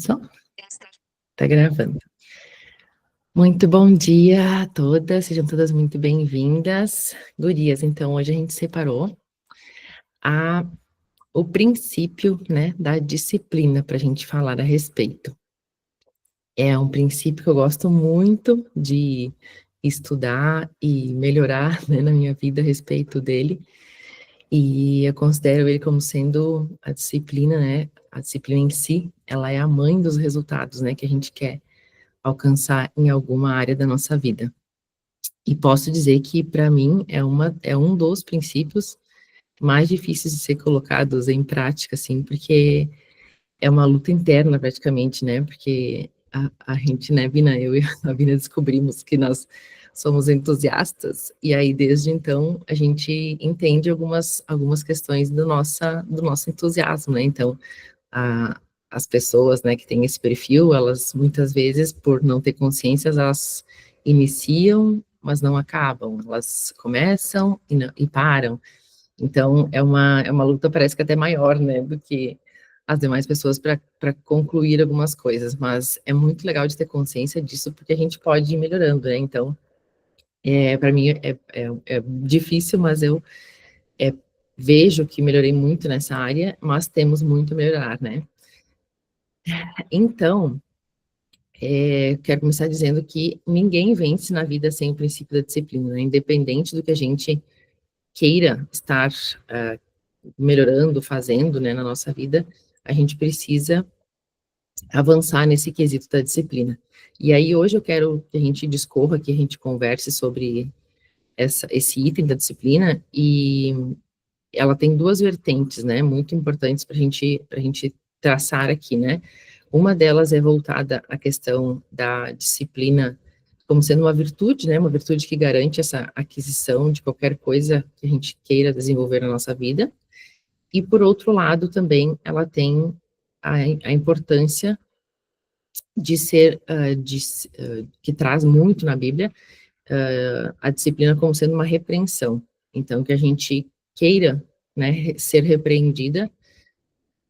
Só? Tá gravando. Muito bom dia a todas, sejam todas muito bem-vindas. Gurias, então hoje a gente separou o princípio, né, da disciplina para a gente falar a respeito. É um princípio que eu gosto muito de estudar e melhorar, né, na minha vida a respeito dele. E eu considero ele como sendo a disciplina, né, a disciplina em si, ela é a mãe dos resultados, né, que a gente quer alcançar em alguma área da nossa vida. E posso dizer que, para mim, é um dos princípios mais difíceis de ser colocados em prática, assim, porque é uma luta interna, praticamente, né? Porque a gente, né, Vina, eu e a Vina descobrimos que nós somos entusiastas, e aí, desde então, a gente entende algumas questões do nosso entusiasmo, né? Então, a, as pessoas, né, que têm esse perfil, elas muitas vezes, por não ter consciência, elas iniciam, mas não acabam, elas começam e param. Então, é uma luta, parece que até maior, né, do que as demais pessoas para concluir algumas coisas, mas é muito legal de ter consciência disso, porque a gente pode ir melhorando, né, então, para mim é difícil, mas eu é, vejo que melhorei muito nessa área, mas temos muito a melhorar, né. Então, quero começar dizendo que ninguém vence na vida sem o princípio da disciplina, né? Independente do que a gente queira estar melhorando, fazendo, né, na nossa vida, a gente precisa avançar nesse quesito da disciplina. E aí hoje eu quero que a gente discorra, que a gente converse sobre esse item da disciplina, e ela tem duas vertentes, né, muito importantes para a gente traçar aqui, né. Uma delas é voltada à questão da disciplina como sendo uma virtude, né, uma virtude que garante essa aquisição de qualquer coisa que a gente queira desenvolver na nossa vida. E, por outro lado, também ela tem a importância de ser, que traz muito na Bíblia, a disciplina como sendo uma repreensão. Então, que a gente queira, né, ser repreendida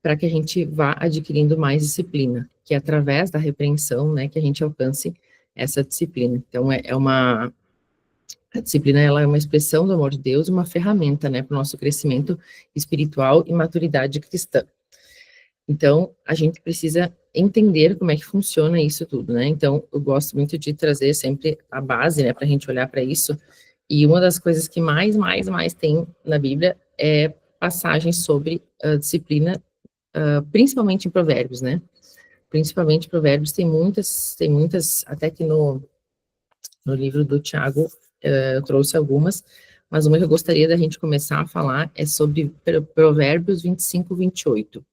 para que a gente vá adquirindo mais disciplina, que é através da repreensão, né, que a gente alcance essa disciplina. Então, a disciplina, ela é uma expressão do amor de Deus, uma ferramenta, né, para o nosso crescimento espiritual e maturidade cristã. Então, a gente precisa entender como é que funciona isso tudo, né? Então, eu gosto muito de trazer sempre a base, né, para a gente olhar para isso. E uma das coisas que mais tem na Bíblia é passagens sobre a disciplina, principalmente em Provérbios, né? Principalmente Provérbios, tem muitas, até que no livro do Tiago, eu trouxe algumas, mas uma que eu gostaria da gente começar a falar é sobre Provérbios 25, 28,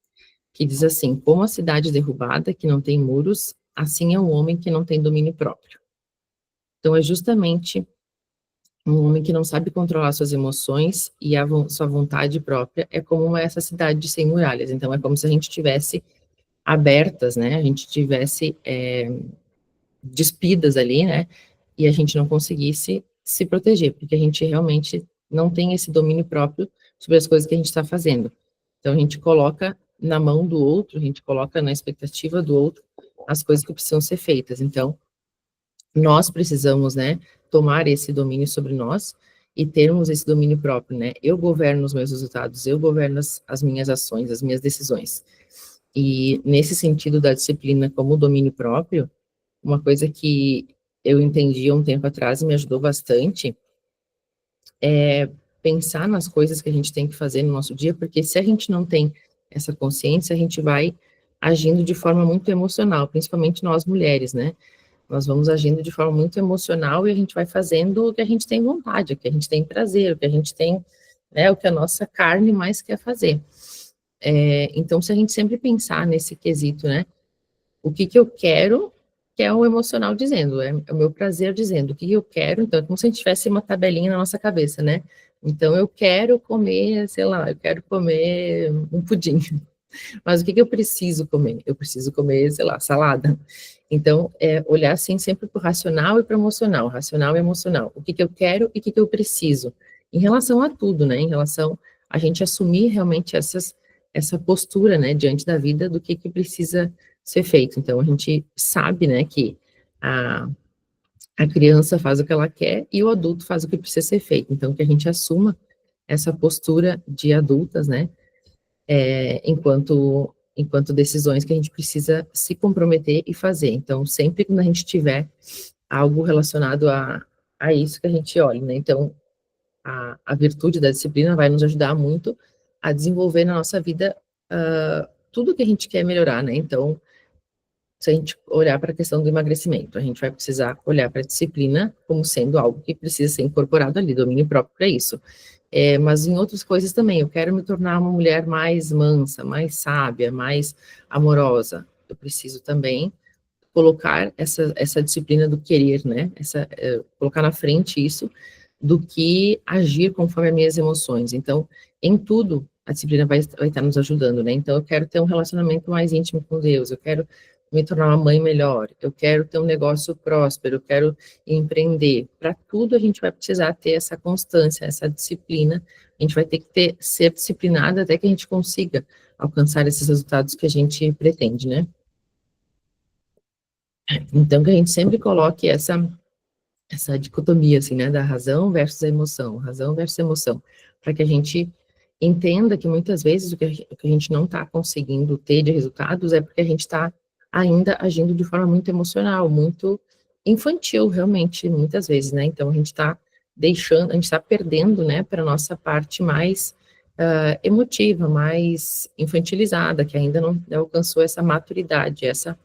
que diz assim: como a cidade derrubada, que não tem muros, assim é um homem que não tem domínio próprio. Então, é justamente um homem que não sabe controlar suas emoções e sua vontade própria é como essa cidade sem muralhas. Então, é como se a gente tivesse abertas, né? A gente tivesse despidas ali, né? E a gente não conseguisse se proteger, porque a gente realmente não tem esse domínio próprio sobre as coisas que a gente está fazendo. Então, a gente coloca na mão do outro, a gente coloca na expectativa do outro as coisas que precisam ser feitas. Então, nós precisamos, né, tomar esse domínio sobre nós e termos esse domínio próprio, né? Eu governo os meus resultados, eu governo as minhas ações, as minhas decisões. E nesse sentido da disciplina como domínio próprio, uma coisa que eu entendi há um tempo atrás e me ajudou bastante é pensar nas coisas que a gente tem que fazer no nosso dia, porque se a gente não tem essa consciência, a gente vai agindo de forma muito emocional, principalmente nós mulheres, né? Nós vamos agindo de forma muito emocional e a gente vai fazendo o que a gente tem vontade, o que a gente tem prazer, o que a gente tem, né, o que a nossa carne mais quer fazer. Então, se a gente sempre pensar nesse quesito, né, o que que eu quero, que é o emocional dizendo, é o meu prazer dizendo, o que eu quero, então, é como se a gente tivesse uma tabelinha na nossa cabeça, né? Então, eu quero comer, sei lá, eu quero comer um pudim. Mas o que que eu preciso comer? Eu preciso comer, sei lá, salada. Então, olhar assim sempre para o racional e para o emocional, racional e emocional. O que que eu quero e o que que eu preciso? Em relação a tudo, né? Em relação a gente assumir realmente essa postura, né, diante da vida, do que precisa ser feito. Então, a gente sabe, né, que a, a criança faz o que ela quer e o adulto faz o que precisa ser feito. Então, que a gente assuma essa postura de adultas, né, enquanto decisões que a gente precisa se comprometer e fazer. Então, sempre quando a gente tiver algo relacionado a isso que a gente olha, né? Então, a virtude da disciplina vai nos ajudar muito a desenvolver na nossa vida tudo que a gente quer melhorar, né? Então, se a gente olhar para a questão do emagrecimento, a gente vai precisar olhar para a disciplina como sendo algo que precisa ser incorporado ali, domínio próprio para isso. Mas em outras coisas também, eu quero me tornar uma mulher mais mansa, mais sábia, mais amorosa. Eu preciso também colocar essa disciplina do querer, né? Colocar na frente isso do que agir conforme as minhas emoções. Então, em tudo, a disciplina vai estar nos ajudando, né? Então, eu quero ter um relacionamento mais íntimo com Deus, eu quero me tornar uma mãe melhor, eu quero ter um negócio próspero, eu quero empreender. Para tudo, a gente vai precisar ter essa constância, essa disciplina. A gente vai ter que ser disciplinada até que a gente consiga alcançar esses resultados que a gente pretende, né? Então, que a gente sempre coloque essa dicotomia, assim, né, da razão versus emoção, para que a gente entenda que muitas vezes o que a gente não está conseguindo ter de resultados é porque a gente está ainda agindo de forma muito emocional, muito infantil, realmente, muitas vezes, né, então a gente está perdendo, né, para a nossa parte mais emotiva, mais infantilizada, que ainda não alcançou essa maturidade, essa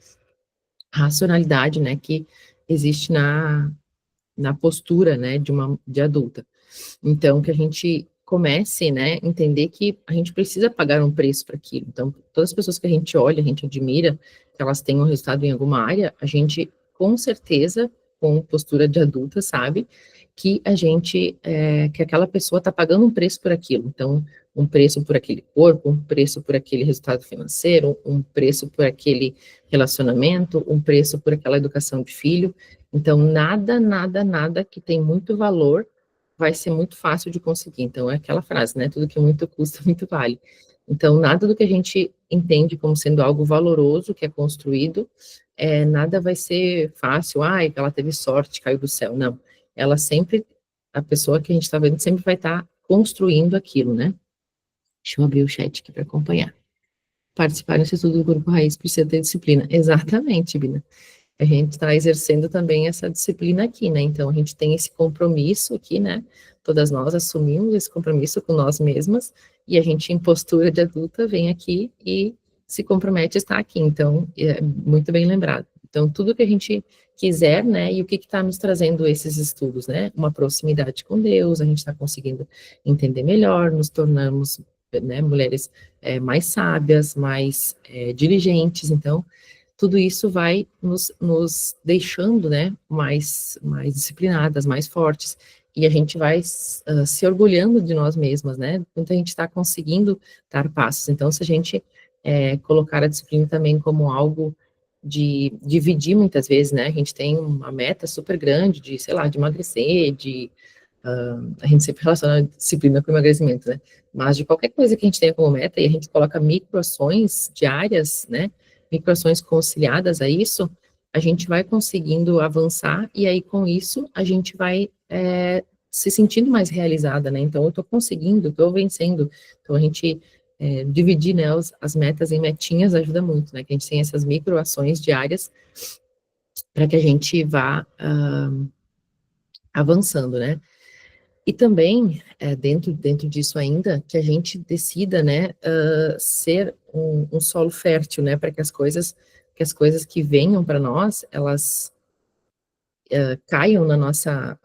racionalidade, né, que existe na postura, né, de adulta. Então, que a gente comece, né, entender que a gente precisa pagar um preço para aquilo. Então, todas as pessoas que a gente olha, a gente admira, que elas tenham resultado em alguma área, a gente, com certeza, com postura de adulta, sabe, que que aquela pessoa está pagando um preço por aquilo. Então, um preço por aquele corpo, um preço por aquele resultado financeiro, um preço por aquele relacionamento, um preço por aquela educação de filho. Então, nada que tem muito valor vai ser muito fácil de conseguir. Então, é aquela frase, né? Tudo que muito custa, muito vale. Então, nada do que a gente entende como sendo algo valoroso, que é construído, nada vai ser fácil. Ai, ela teve sorte, caiu do céu. Não. Ela sempre, a pessoa que a gente está vendo, sempre vai estar construindo aquilo, né? Deixa eu abrir o chat aqui para acompanhar. Participar do Instituto do Grupo Raiz precisa ter disciplina. Exatamente, Bina. A gente está exercendo também essa disciplina aqui, né? Então, a gente tem esse compromisso aqui, né? Todas nós assumimos esse compromisso com nós mesmas, e a gente, em postura de adulta, vem aqui e se compromete a estar aqui. Então, é muito bem lembrado. Então, tudo que a gente quiser, né? E o que está nos trazendo esses estudos, né? Uma proximidade com Deus, a gente está conseguindo entender melhor, nos tornamos, né, mulheres mais sábias, mais diligentes. Então, tudo isso vai nos deixando, né, mais disciplinadas, mais fortes, e a gente vai se orgulhando de nós mesmas, né, quando a gente está conseguindo dar passos. Então, se a gente colocar a disciplina também como algo de dividir muitas vezes, né, a gente tem uma meta super grande de, sei lá, de emagrecer, a gente sempre relaciona a disciplina com emagrecimento, né? Mas de qualquer coisa que a gente tenha como meta e a gente coloca microações diárias, né? Microações conciliadas a isso, a gente vai conseguindo avançar e aí com isso a gente vai se sentindo mais realizada, né? Então eu estou conseguindo, estou vencendo. Então a gente dividir, né, as metas em metinhas ajuda muito, né? Que a gente tem essas microações diárias para que a gente vá avançando, né? E também, dentro disso ainda, que a gente decida, né, ser um solo fértil, né, para que as coisas que venham para nós, elas caiam na nossa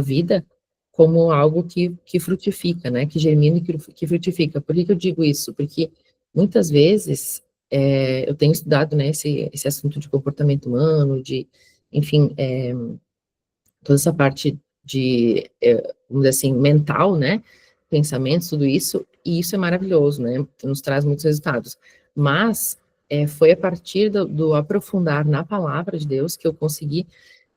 vida como algo que frutifica, né, que germina e que frutifica. Por que que eu digo isso? Porque muitas vezes eu tenho estudado, né, esse assunto de comportamento humano, enfim, toda essa parte vamos dizer assim, mental, né, pensamentos, tudo isso, e isso é maravilhoso, né, nos traz muitos resultados, mas foi a partir do aprofundar na palavra de Deus que eu consegui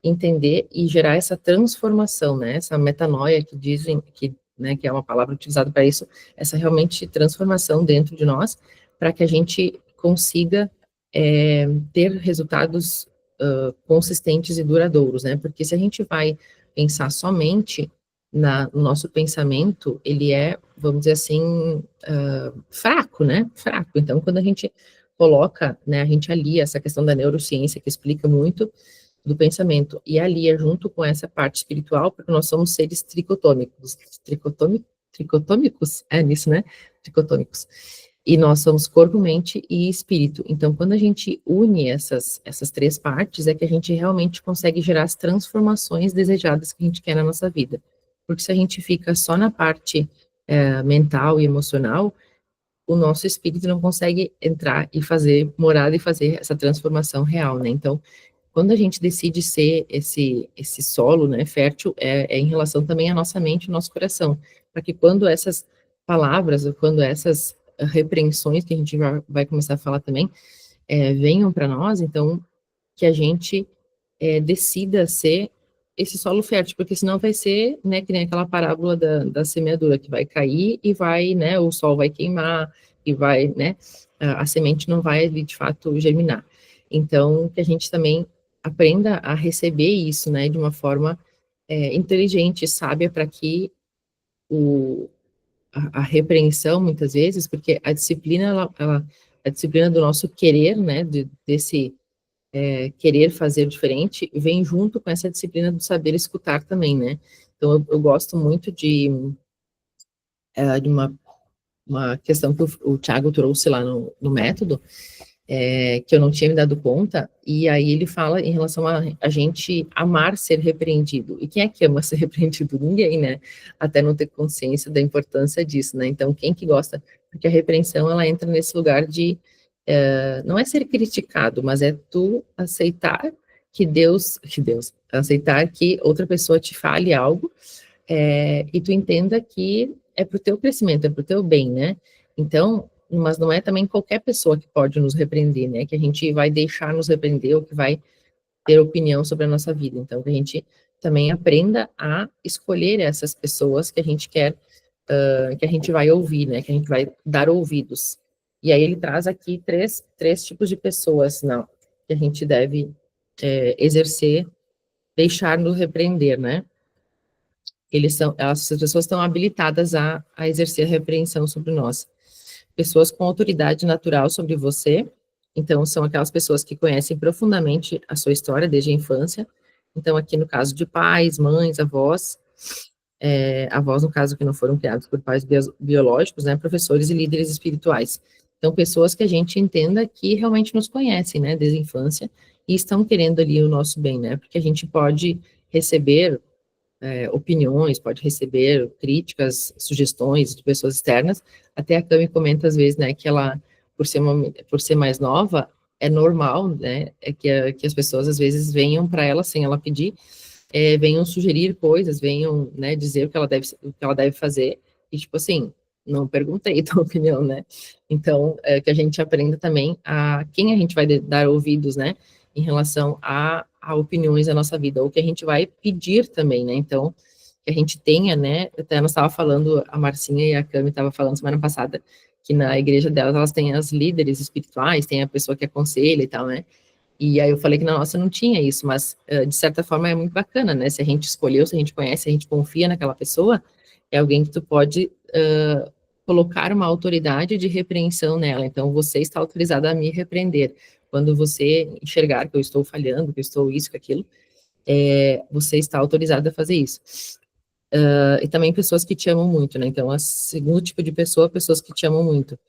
entender e gerar essa transformação, né, essa metanoia que dizem, né, que é uma palavra utilizada para isso, essa realmente transformação dentro de nós, para que a gente consiga ter resultados consistentes e duradouros, né? Porque se a gente vai pensar somente no nosso pensamento, ele é, vamos dizer assim, fraco, né? Fraco. Então, quando a gente coloca, né, a gente alia essa questão da neurociência, que explica muito do pensamento, e alia junto com essa parte espiritual, porque nós somos seres tricotômicos. Tricotômicos? É nisso, né? Tricotômicos. E nós somos corpo, mente e espírito. Então, quando a gente une essas três partes, é que a gente realmente consegue gerar as transformações desejadas que a gente quer na nossa vida. Porque se a gente fica só na parte mental e emocional, o nosso espírito não consegue entrar e fazer morada e fazer essa transformação real, né? Então, quando a gente decide ser esse solo, né, fértil, é em relação também à nossa mente e ao nosso coração, para que quando essas palavras, ou quando essas repreensões, que a gente vai começar a falar também, venham para nós, então, que a gente decida ser esse solo fértil, porque senão vai ser, né, que nem aquela parábola da semeadura, que vai cair e vai, né, o sol vai queimar, e vai, né, a semente não vai, de fato, germinar. Então, que a gente também aprenda a receber isso, né, de uma forma inteligente, sábia, para que a repreensão, muitas vezes, porque a disciplina, a disciplina do nosso querer, né, desse querer fazer diferente, vem junto com essa disciplina do saber escutar também, né? Então, eu gosto muito de uma questão que o Thiago trouxe lá no método, que eu não tinha me dado conta, e aí ele fala em relação a gente amar ser repreendido. E quem é que ama ser repreendido? Ninguém, né? Até não ter consciência da importância disso, né? Então, quem que gosta? Porque a repreensão, ela entra nesse lugar de, não é ser criticado, mas é tu aceitar aceitar que outra pessoa te fale algo, e tu entenda que é para o teu crescimento, é para o teu bem, né? Então, mas não é também qualquer pessoa que pode nos repreender, né? Que a gente vai deixar nos repreender ou que vai ter opinião sobre a nossa vida. Então, que a gente também aprenda a escolher essas pessoas que a gente quer, que a gente vai ouvir, né? Que a gente vai dar ouvidos. E aí ele traz aqui três tipos de pessoas, não, que a gente deve exercer, deixar nos repreender, né? Essas pessoas estão habilitadas a exercer a repreensão sobre nós. Pessoas com autoridade natural sobre você, então são aquelas pessoas que conhecem profundamente a sua história desde a infância. Então, aqui no caso de pais, mães, avós, no caso, que não foram criados por pais biológicos, né, professores e líderes espirituais. Então, pessoas que a gente entenda que realmente nos conhecem, né, desde a infância, e estão querendo ali o nosso bem, né, porque a gente pode receber opiniões, pode receber críticas, sugestões de pessoas externas. Até a Cami comenta às vezes, né, que ela, por ser mais nova, é normal, né, que as pessoas às vezes venham para ela sem ela pedir, venham sugerir coisas, venham, né, dizer o que ela deve fazer, e tipo assim, não perguntei tua opinião, né? Então, que a gente aprenda também a quem a gente vai dar ouvidos, né, em relação a opiniões da nossa vida, ou que a gente vai pedir também, né? Então, que a gente tenha, né? Até nós estava falando, a Marcinha e a Cami estava falando semana passada, que na igreja delas, elas têm as líderes espirituais, tem a pessoa que aconselha e tal, né? E aí eu falei que na nossa não tinha isso, mas de certa forma é muito bacana, né? Se a gente escolheu, se a gente conhece, se a gente confia naquela pessoa, é alguém que tu pode colocar uma autoridade de repreensão nela. Então, você está autorizado a me repreender. Quando você enxergar que eu estou falhando, que eu estou isso, que aquilo, você está autorizado a fazer isso. E também pessoas que te amam muito, né? Então, o segundo tipo de pessoa, pessoas que te amam muito.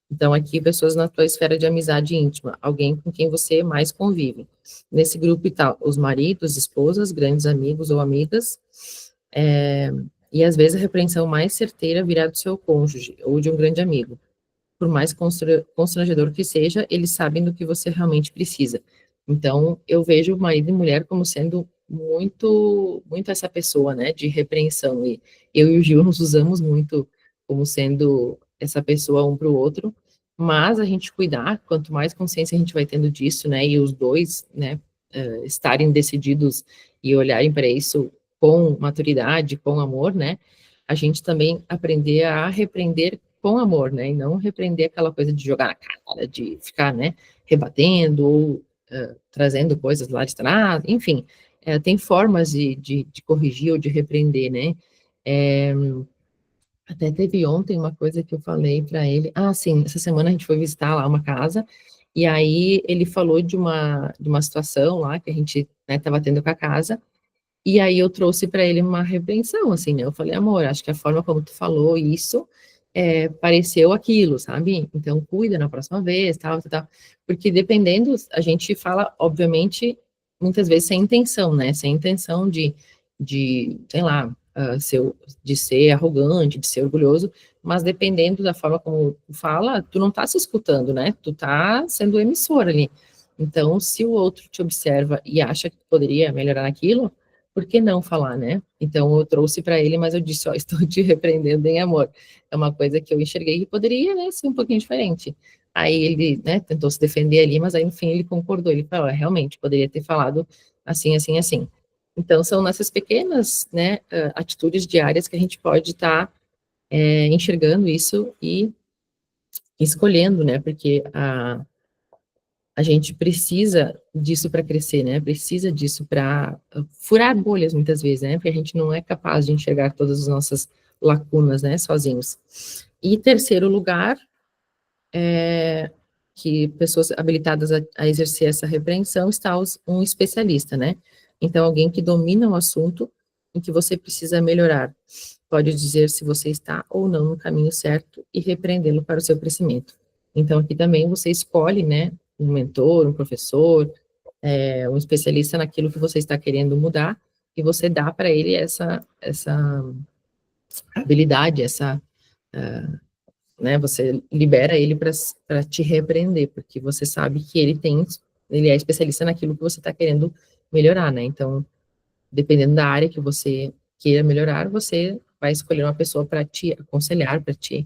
Então, aqui, pessoas na tua esfera de amizade íntima, alguém com quem você mais convive. Nesse grupo está os maridos, esposas, grandes amigos ou amigas, e às vezes a repreensão mais certeira virá do seu cônjuge ou de um grande amigo. Por mais constrangedor que seja, eles sabem do que você realmente precisa. Então, eu vejo marido e mulher como sendo muito essa pessoa, né, de repreensão. E eu e o Gil nos usamos muito como sendo essa pessoa um para o outro, mas a gente cuidar, quanto mais consciência a gente vai tendo disso, né, e os dois, né, estarem decididos e olharem para isso com maturidade, com amor, né, a gente também aprender a repreender com amor, né, e não repreender aquela coisa de jogar na cara, de ficar, né, rebatendo ou trazendo coisas lá de trás, enfim, tem formas de corrigir ou de repreender, né. Até teve ontem uma coisa que eu falei para ele, sim, essa semana a gente foi visitar lá uma casa, e aí ele falou de uma situação lá que a gente, né, estava tendo com a casa, e aí eu trouxe para ele uma repreensão, assim, né, eu falei: "Amor, acho que a forma como tu falou isso, pareceu aquilo, sabe, então cuida na próxima vez, tal, tal, tal". Porque dependendo, a gente fala, obviamente, muitas vezes sem intenção, né, sem intenção de, sei lá, de ser arrogante, de ser orgulhoso, mas dependendo da forma como tu fala, tu não tá se escutando, né, tu tá sendo emissor ali. Então, se o outro te observa e acha que poderia melhorar naquilo, por que não falar, né? Então eu trouxe para ele, mas eu disse: "Ó, estou te repreendendo em amor". É uma coisa que eu enxerguei que poderia, né, ser um pouquinho diferente. Aí ele, né, tentou se defender ali, mas aí no fim ele concordou, ele falou: realmente, poderia ter falado assim, assim, assim". Então são nessas pequenas, né, atitudes diárias que a gente pode estar, enxergando isso e escolhendo, né, porque a gente precisa disso para crescer, né, precisa disso para furar bolhas muitas vezes, né, porque a gente não é capaz de enxergar todas as nossas lacunas, né, sozinhos. E terceiro lugar, que pessoas habilitadas a exercer essa repreensão está um especialista, né, então alguém que domina o assunto em que você precisa melhorar, pode dizer se você está ou não no caminho certo e repreendê-lo para o seu crescimento. Então aqui também você escolhe, né, um mentor, um professor, um especialista naquilo que você está querendo mudar, e você dá para ele essa habilidade, né, você libera ele para te repreender, porque você sabe que ele é especialista naquilo que você está querendo melhorar, né, então, dependendo da área que você queira melhorar, você vai escolher uma pessoa para te aconselhar, para te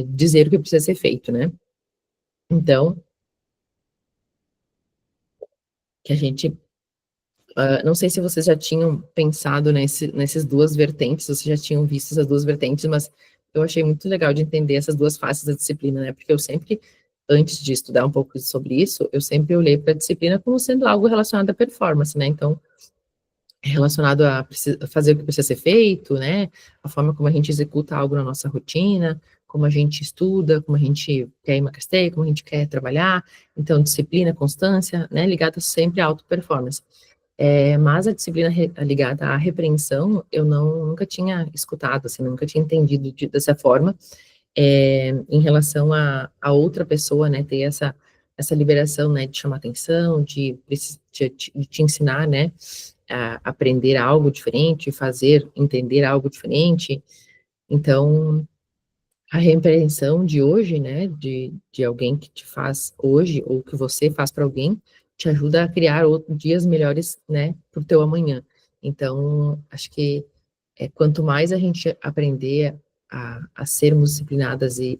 dizer o que precisa ser feito, né. Então, que a gente não sei se vocês já tinham pensado nessas duas vertentes, vocês já tinham visto essas duas vertentes, mas eu achei muito legal de entender essas duas faces da disciplina, né, porque eu sempre, antes de estudar um pouco sobre isso, eu sempre olhei para a disciplina como sendo algo relacionado à performance, né, então, relacionado a fazer o que precisa ser feito, né, a forma como a gente executa algo na nossa rotina, como a gente estuda, como a gente quer emagrecer, como a gente quer trabalhar, então disciplina, constância, né, ligada sempre à auto performance. Mas a disciplina ligada à repreensão, eu nunca tinha escutado, assim, nunca tinha entendido dessa forma, em relação a outra pessoa, né, ter essa liberação, né, de chamar atenção, de te ensinar, né, a aprender algo diferente, fazer, entender algo diferente. Então, a repreensão de hoje, né, de alguém que te faz hoje, ou que você faz para alguém, te ajuda a criar dias melhores, né, para o teu amanhã. Então, acho que quanto mais a gente aprender a sermos disciplinadas e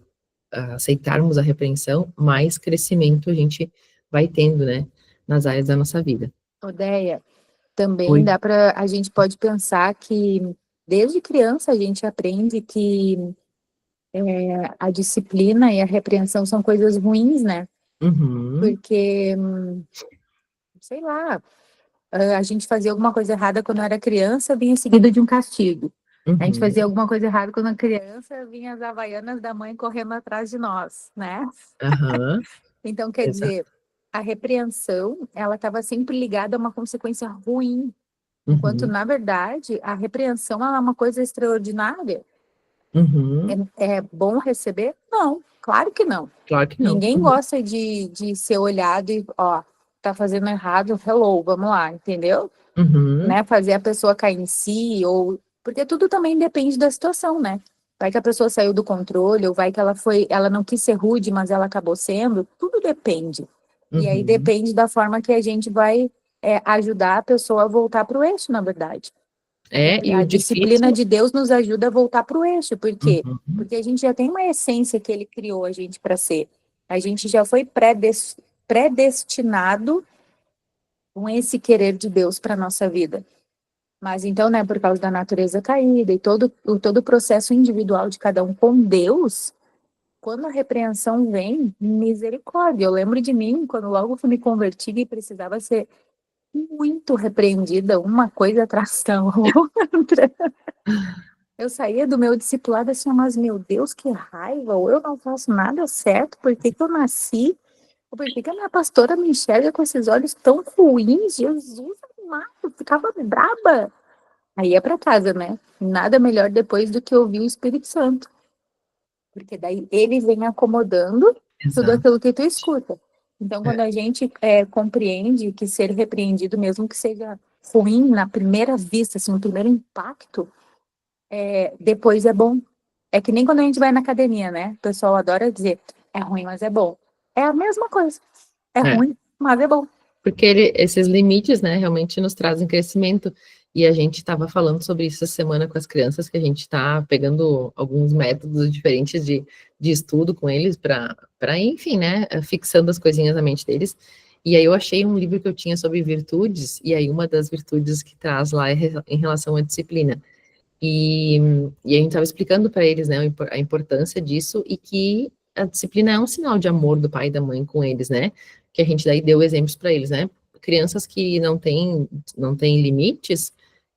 a aceitarmos a repreensão, mais crescimento a gente vai tendo, né, nas áreas da nossa vida. Odeia, também Oi. a gente pode pensar que desde criança a gente aprende que a disciplina e a repreensão são coisas ruins, né? Uhum, Porque, sei lá, a gente fazia alguma coisa errada quando era criança, vinha seguido de um castigo. A gente uhum, fazia alguma coisa errada quando era criança, vinha as havaianas da mãe correndo atrás de nós, né? aham, Então, quer exato. dizer, a repreensão, ela estava sempre ligada a uma consequência ruim, enquanto, Uhum, na verdade, a repreensão ela é uma coisa extraordinária. uhum, É bom receber? Não, claro que não. claro que não. Ninguém Uhum, gosta de ser olhado e, ó, tá fazendo errado, hello, vamos lá, entendeu? uhum, Né? Fazer a pessoa cair em si, ou. Porque tudo também depende da situação, né? Vai que a pessoa saiu do controle, ou vai que ela não quis ser rude, mas ela acabou sendo, tudo depende. E aí uhum. depende da forma que a gente vai ajudar a pessoa a voltar para o eixo, na verdade. E A o disciplina difícil. de Deus nos ajuda a voltar para o eixo. Por quê? Uhum, Porque a gente já tem uma essência que ele criou a gente para ser. A gente já foi predestinado com esse querer de Deus para nossa vida. Mas então, né, por causa da natureza caída e todo o processo individual de cada um com Deus, quando a repreensão vem, misericórdia. Eu lembro de mim, quando logo fui me convertir e precisava ser muito repreendida, uma coisa atrás da outra. Eu saía do meu discipulado assim, mas meu Deus, que raiva, ou eu não faço nada certo, por que que eu nasci? Ou por que que a minha pastora me enxerga com esses olhos tão ruins? Jesus amado, eu ficava braba. Aí é para casa, né? Nada melhor depois do que ouvir o Espírito Santo. Porque daí ele vem acomodando tudo Exato. aquilo que tu escuta. Então, É, quando a gente compreende que ser repreendido, mesmo que seja ruim na primeira vista, assim, no primeiro impacto, depois é bom. É que nem quando a gente vai na academia, né? O pessoal adora dizer, é ruim, mas é bom. É a mesma coisa. É é. ruim, mas é bom. Porque esses limites, né, realmente nos trazem crescimento. E a gente estava falando sobre isso essa semana com as crianças, que a gente está pegando alguns métodos diferentes de estudo com eles para, enfim, né, fixando as coisinhas na mente deles. E aí eu achei um livro que eu tinha sobre virtudes, e aí uma das virtudes que traz lá é em relação à disciplina. E, e a gente estava explicando para eles, né, a importância disso e que a disciplina é um sinal de amor do pai e da mãe com eles, né? Que a gente daí deu exemplos para eles, né? Crianças que não têm limites,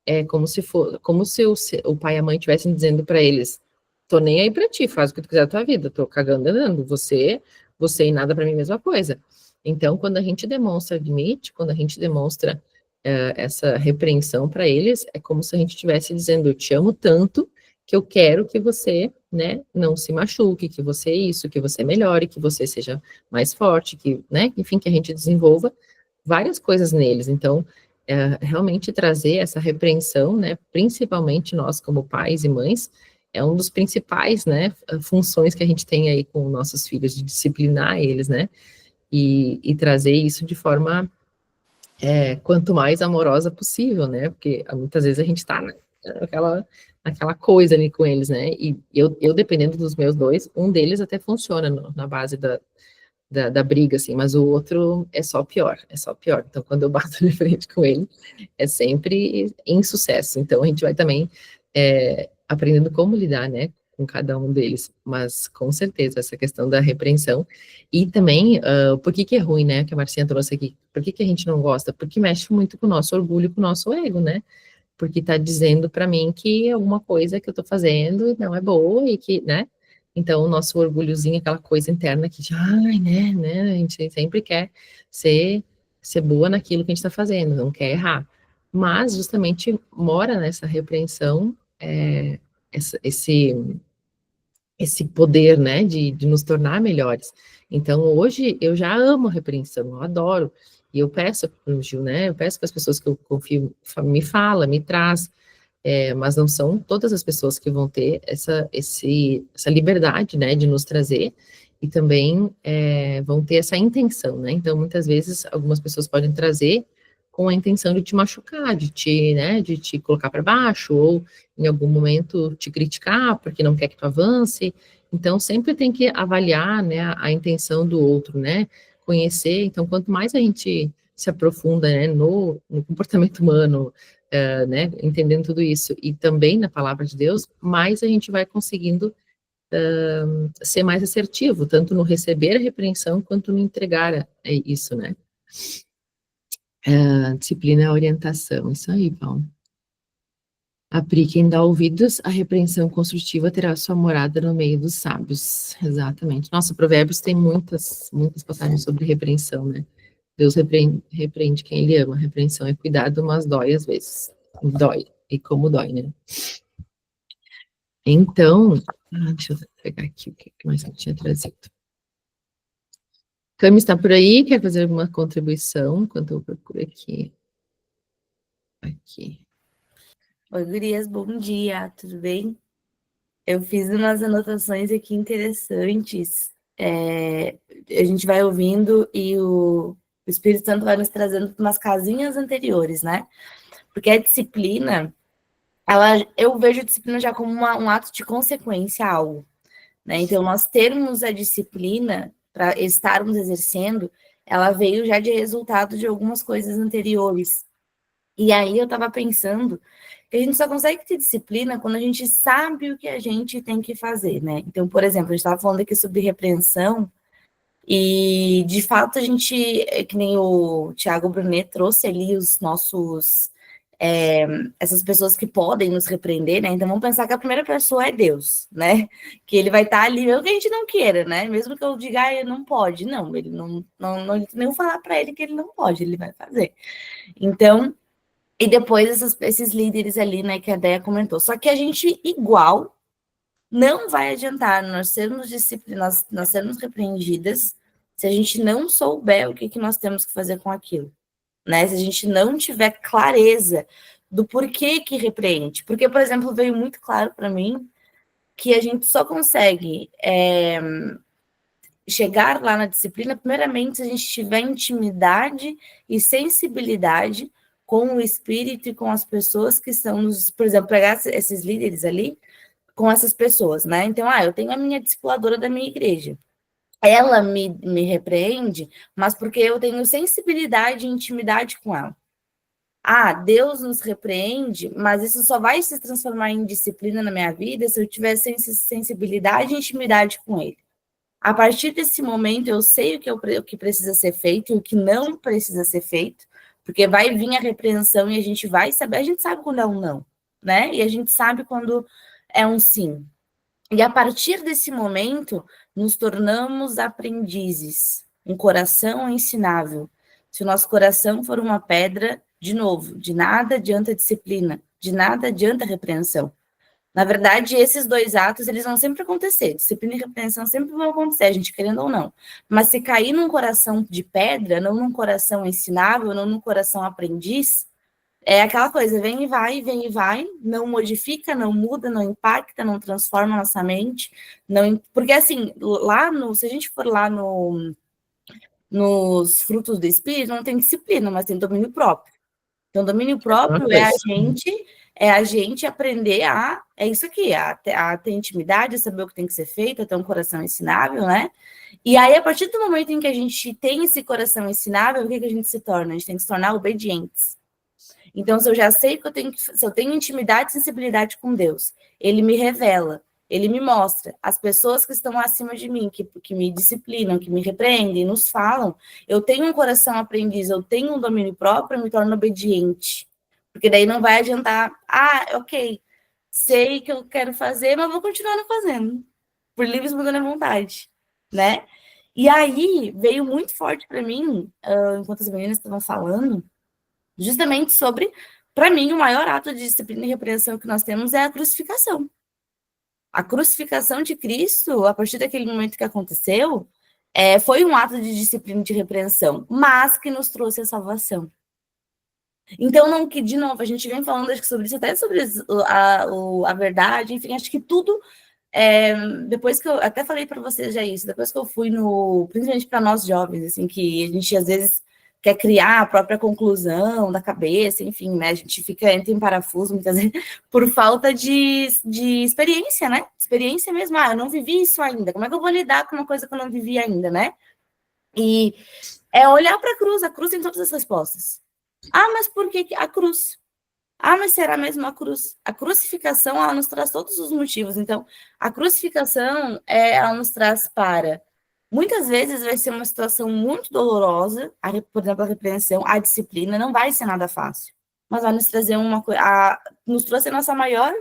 é como se for, como se o pai e a mãe estivessem dizendo para eles: tô nem aí para ti, faz o que tu quiser da tua vida, tô cagando andando, você e nada para mim, mesma coisa. Então, quando a gente demonstra limite, quando a gente demonstra essa repreensão para eles, é como se a gente estivesse dizendo: eu te amo tanto que eu quero que você, né, não se machuque, que você isso, que você melhore, que você seja mais forte, que, né, enfim, que a gente desenvolva várias coisas neles. Então, realmente trazer essa repreensão, né, principalmente nós como pais e mães, é um dos principais, né, funções que a gente tem aí com nossos filhos, de disciplinar eles, né, e trazer isso de forma quanto mais amorosa possível, né? Porque muitas vezes a gente tá naquela coisa ali com eles, né? E eu, dependendo dos meus dois, um deles até funciona na base da briga, assim, mas o outro é só pior, é só pior. Então, quando eu bato de frente com ele, é sempre insucesso. Então, a gente vai também aprendendo como lidar, né, com cada um deles. Mas, com certeza, essa questão da repreensão. E também, por que que é ruim, né, que a Marcinha trouxe aqui? Por que que a gente não gosta? Porque mexe muito com o nosso orgulho, com o nosso ego, né? Porque está dizendo para mim que alguma coisa que eu estou fazendo não é boa e que, né? Então, o nosso orgulhozinho, aquela coisa interna que, ai, né, a gente sempre quer ser, ser boa naquilo que a gente está fazendo, não quer errar. Mas, justamente, mora nessa repreensão, esse poder, né, de nos tornar melhores. Então, hoje, eu já amo a repreensão, eu adoro. E eu peço para o Gil, né, eu peço para as pessoas que eu confio, me fala, me traz, mas não são todas as pessoas que vão ter essa liberdade, né, de nos trazer, e também vão ter essa intenção, né, então muitas vezes algumas pessoas podem trazer com a intenção de te machucar, de te colocar para baixo, ou em algum momento te criticar, porque não quer que tu avance, então sempre tem que avaliar, né, a intenção do outro, né, conhecer, então quanto mais a gente se aprofunda, né, no comportamento humano, né, entendendo tudo isso, e também na palavra de Deus, mais a gente vai conseguindo ser mais assertivo, tanto no receber a repreensão, quanto no entregar isso, né. Disciplina e orientação, isso aí, Paulo. Apri, quem dá ouvidos à repreensão construtiva terá sua morada no meio dos sábios. Exatamente. Nossa, Provérbios tem muitas, muitas passagens sobre repreensão, né? Deus repreende quem ele ama. Repreensão é cuidado, mas dói às vezes. Dói. E como dói, né? Então, deixa eu pegar aqui o que mais que eu tinha trazido. Cami está por aí? Quer fazer alguma contribuição enquanto eu procuro aqui? Aqui. Oi, gurias, bom dia, tudo bem? Eu fiz umas anotações aqui interessantes. A gente vai ouvindo e o Espírito Santo vai nos trazendo umas casinhas anteriores, né? Porque a disciplina, eu vejo a disciplina já como um ato de consequência a algo, né? Então, nós termos a disciplina para estarmos exercendo, ela veio já de resultado de algumas coisas anteriores. E aí eu estava pensando que a gente só consegue ter disciplina quando a gente sabe o que a gente tem que fazer, né? Então, por exemplo, a gente estava falando aqui sobre repreensão, e de fato a gente, que nem o Thiago Brunet trouxe ali os nossos, essas pessoas que podem nos repreender, né? Então vamos pensar que a primeira pessoa é Deus, né? Que ele vai estar ali, mesmo que a gente não queira, né? Mesmo que eu diga, ah, ele não pode, não, ele não nem vou falar para ele que ele não pode, ele vai fazer. Então, e depois esses líderes ali, né, que a Déia comentou. Só que a gente, igual, não vai adiantar nós sermos disciplinadas, nós sermos repreendidas, se a gente não souber o que nós temos que fazer com aquilo, né? Se a gente não tiver clareza do porquê que repreende. Porque, por exemplo, veio muito claro para mim que a gente só consegue chegar lá na disciplina, primeiramente, se a gente tiver intimidade e sensibilidade com o espírito e com as pessoas que estão nos, por exemplo, pegar esses líderes ali com essas pessoas, né? Então, eu tenho a minha discipuladora da minha igreja. Ela me repreende, mas porque eu tenho sensibilidade e intimidade com ela. Deus nos repreende, mas isso só vai se transformar em disciplina na minha vida se eu tiver sensibilidade e intimidade com ele. A partir desse momento, eu sei o que precisa ser feito e o que não precisa ser feito, porque vai vir a repreensão e a gente vai saber, a gente sabe quando é um não, né? E a gente sabe quando é um sim. E a partir desse momento, nos tornamos aprendizes, um coração ensinável. Se o nosso coração for uma pedra, de novo, de nada adianta a disciplina, de nada adianta a repreensão. Na verdade, esses dois atos, eles vão sempre acontecer. Disciplina e repreensão sempre vão acontecer, a gente querendo ou não. Mas se cair num coração de pedra, não num coração ensinável, não num coração aprendiz, é aquela coisa, vem e vai, não modifica, não muda, não impacta, não transforma nossa mente, não, porque assim, se a gente for lá nos frutos do Espírito, não tem disciplina, mas tem domínio próprio. Então, domínio próprio é a gente aprender é isso aqui, a ter intimidade, a saber o que tem que ser feito, a ter um coração ensinável, né? E aí, a partir do momento em que a gente tem esse coração ensinável, o que a gente se torna? A gente tem que se tornar obedientes. Então, se eu já sei que se eu tenho intimidade e sensibilidade com Deus, ele me revela, ele me mostra, as pessoas que estão acima de mim, que me disciplinam, que me repreendem, nos falam, eu tenho um coração aprendiz, eu tenho um domínio próprio, eu me torno obediente. Porque daí não vai adiantar, ok, sei que eu quero fazer, mas vou continuar não fazendo, por livre e espontânea vontade, né? E aí, veio muito forte para mim, enquanto as meninas estavam falando, justamente sobre, para mim, o maior ato de disciplina e repreensão que nós temos é a crucificação. A crucificação de Cristo, a partir daquele momento que aconteceu, foi um ato de disciplina e de repreensão, mas que nos trouxe a salvação. Então, não que, de novo, a gente vem falando acho que sobre isso, até sobre a verdade, enfim, acho que tudo, depois que eu, até falei para vocês já isso, depois que eu fui principalmente para nós jovens, assim, que a gente às vezes quer criar a própria conclusão da cabeça, enfim, né, a gente entra em parafuso muitas vezes por falta de experiência, né, experiência mesmo, eu não vivi isso ainda, como é que eu vou lidar com uma coisa que eu não vivi ainda, né, e é olhar para a cruz tem todas as respostas. Mas por que a cruz? Mas será mesmo a cruz? A crucificação, ela nos traz todos os motivos. Então, a crucificação, ela nos traz para... Muitas vezes vai ser uma situação muito dolorosa, por exemplo, a repreensão, a disciplina, não vai ser nada fácil. Mas vai nos trazer uma coisa... Nos trouxe nosso maior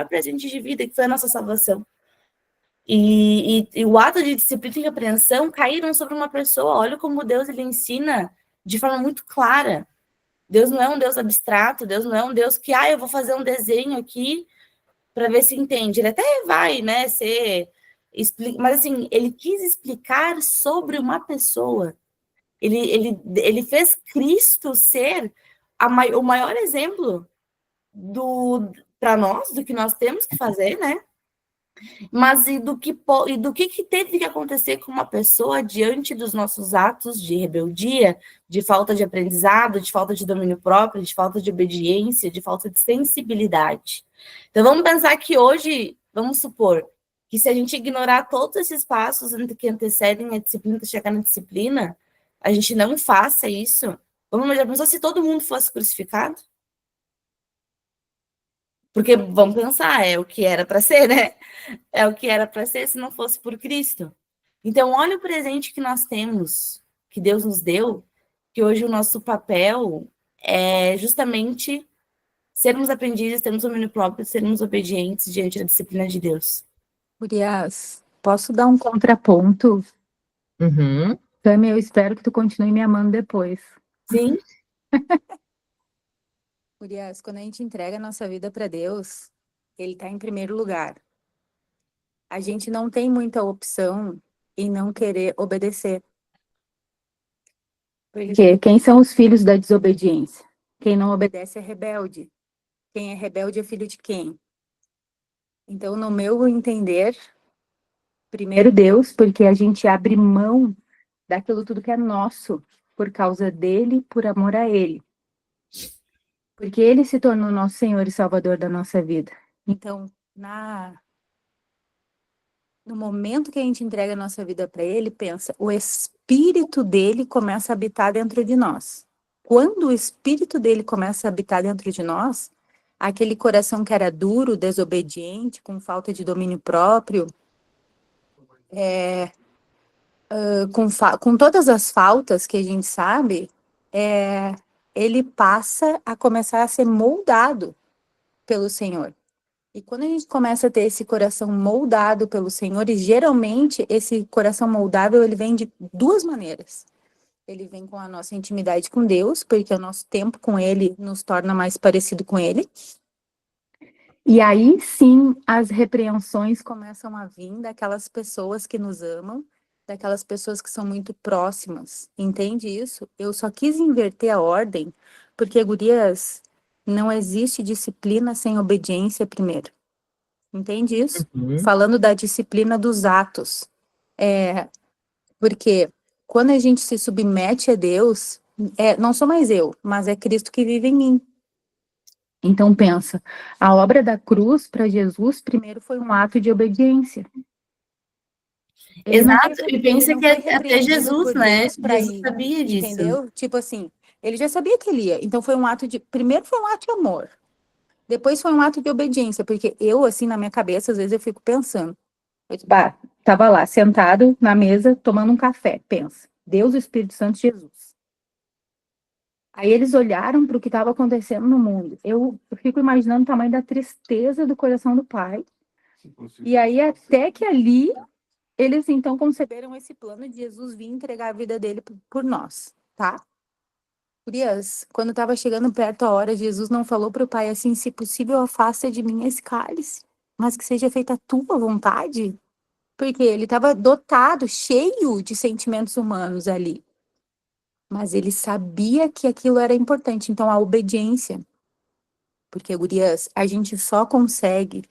presente de vida, que foi a nossa salvação. E o ato de disciplina e repreensão caíram sobre uma pessoa. Olha como Deus, ele ensina de forma muito clara. Deus não é um Deus abstrato, Deus não é um Deus que, eu vou fazer um desenho aqui para ver se entende. Ele até vai, né, mas assim, ele quis explicar sobre uma pessoa. Ele fez Cristo ser o maior exemplo para nós, do que nós temos que fazer, né? Mas e do que teve que acontecer com uma pessoa diante dos nossos atos de rebeldia, de falta de aprendizado, de falta de domínio próprio, de falta de obediência, de falta de sensibilidade. Então, vamos pensar que hoje, vamos supor, que se a gente ignorar todos esses passos que antecedem a disciplina, para chegar na disciplina, a gente não faça isso. Vamos imaginar, se todo mundo fosse crucificado? Porque vamos pensar, é o que era para ser, né? É o que era para ser se não fosse por Cristo. Então, olha o presente que nós temos, que Deus nos deu, que hoje o nosso papel é justamente sermos aprendizes, termos domínio próprio, sermos obedientes diante da disciplina de Deus. Gurias, posso dar um contraponto? Uhum. Tami, eu espero que tu continue me amando depois. Sim, Gurias, quando a gente entrega a nossa vida para Deus, Ele está em primeiro lugar. A gente não tem muita opção em não querer obedecer. Porque quem são os filhos da desobediência? Quem não obedece é rebelde. Quem é rebelde é filho de quem? Então, no meu entender, primeiro Deus, porque a gente abre mão daquilo tudo que é nosso, por causa dele, por amor a ele. Porque ele se tornou nosso Senhor e Salvador da nossa vida. Então, no momento que a gente entrega a nossa vida para ele, pensa, o Espírito dele começa a habitar dentro de nós. Quando o Espírito dele começa a habitar dentro de nós, aquele coração que era duro, desobediente, com falta de domínio próprio, com todas as faltas que a gente sabe, ele passa a começar a ser moldado pelo Senhor. E quando a gente começa a ter esse coração moldado pelo Senhor, e geralmente esse coração moldável, ele vem de duas maneiras. Ele vem com a nossa intimidade com Deus, porque o nosso tempo com Ele nos torna mais parecido com Ele. E aí sim, as repreensões começam a vir daquelas pessoas que nos amam, daquelas pessoas que são muito próximas. Entende isso? Eu só quis inverter a ordem, porque, gurias, não existe disciplina sem obediência primeiro. Entende isso? Uhum. Falando da disciplina dos atos. Porque quando a gente se submete a Deus, não sou mais eu, mas é Cristo que vive em mim. Então pensa, a obra da cruz para Jesus primeiro foi um ato de obediência. Ele não foi, exato. E ele pensa não que foi até repreendido Jesus, por né? Deus para Jesus ir, sabia disso. entendeu? Tipo assim, ele já sabia que ele ia. Então foi um ato de, primeiro foi um ato de amor. Depois foi um ato de obediência, porque eu assim na minha cabeça às vezes eu fico pensando, tava lá sentado na mesa tomando um café, pensa, Deus, o Espírito Santo, Jesus. Aí eles olharam para o que estava acontecendo no mundo. Eu fico imaginando o tamanho da tristeza do coração do pai. E aí, até que ali, eles então conceberam esse plano de Jesus vir entregar a vida dele por nós, tá? Gurias, quando estava chegando perto a hora, Jesus não falou para o pai assim: se possível, afasta de mim esse cálice, mas que seja feita a tua vontade. Porque ele estava dotado, cheio de sentimentos humanos ali. Mas ele sabia que aquilo era importante. Então, a obediência. Porque, gurias, a gente só consegue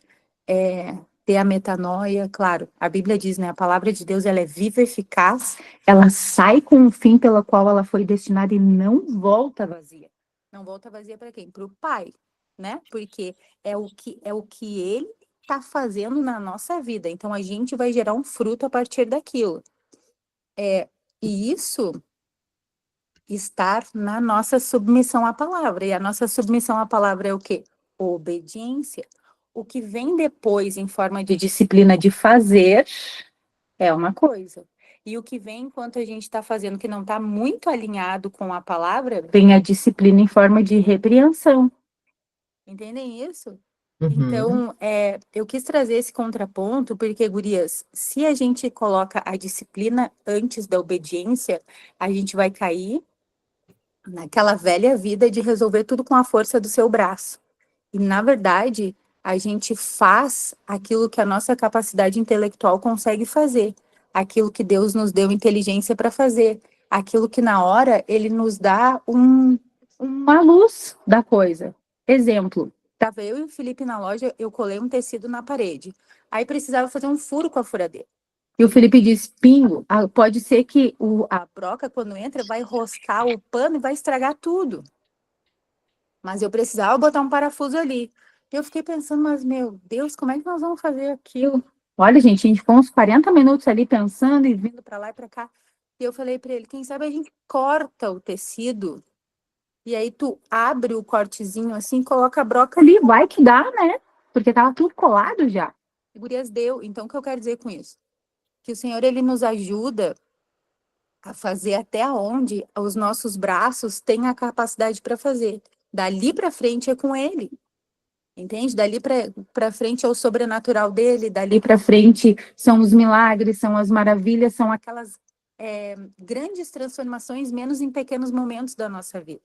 ter a metanoia, claro, a Bíblia diz, né? A palavra de Deus, ela é viva e eficaz, ela sai com o fim pela qual ela foi destinada e não volta vazia. Não volta vazia para quem? Para o Pai, né? Porque é o que ele está fazendo na nossa vida. Então, a gente vai gerar um fruto a partir daquilo. E isso estar na nossa submissão à palavra. E a nossa submissão à palavra é o quê? Obediência. O que vem depois em forma de disciplina de fazer é uma coisa. E o que vem enquanto a gente está fazendo que não está muito alinhado com a palavra, vem a disciplina em forma de repreensão. Entendem isso? Uhum. Então, eu quis trazer esse contraponto, porque, gurias, se a gente coloca a disciplina antes da obediência, a gente vai cair naquela velha vida de resolver tudo com a força do seu braço. E, na verdade, a gente faz aquilo que a nossa capacidade intelectual consegue fazer, aquilo que Deus nos deu inteligência para fazer, aquilo que na hora ele nos dá uma luz da coisa. Exemplo, estava eu e o Felipe na loja, eu colei um tecido na parede. Aí precisava fazer um furo com a furadeira. E o Felipe disse, Pingo, pode ser que a broca, quando entra, vai roscar o pano e vai estragar tudo. Mas eu precisava botar um parafuso ali. Eu fiquei pensando, mas meu Deus, como é que nós vamos fazer aquilo? Olha, gente, a gente ficou uns 40 minutos ali pensando e vindo para lá e para cá. E eu falei para ele, quem sabe a gente corta o tecido E aí tu abre o cortezinho assim, coloca a broca ali, vai que dá, né? Porque tava tudo colado já. E gurias deu. Então, o que eu quero dizer com isso? Que o Senhor, ele nos ajuda a fazer até onde os nossos braços têm a capacidade para fazer. Dali para frente é com ele. Entende? Dali para frente é o sobrenatural dele, dali para frente são os milagres, são as maravilhas, são aquelas grandes transformações, menos em pequenos momentos da nossa vida.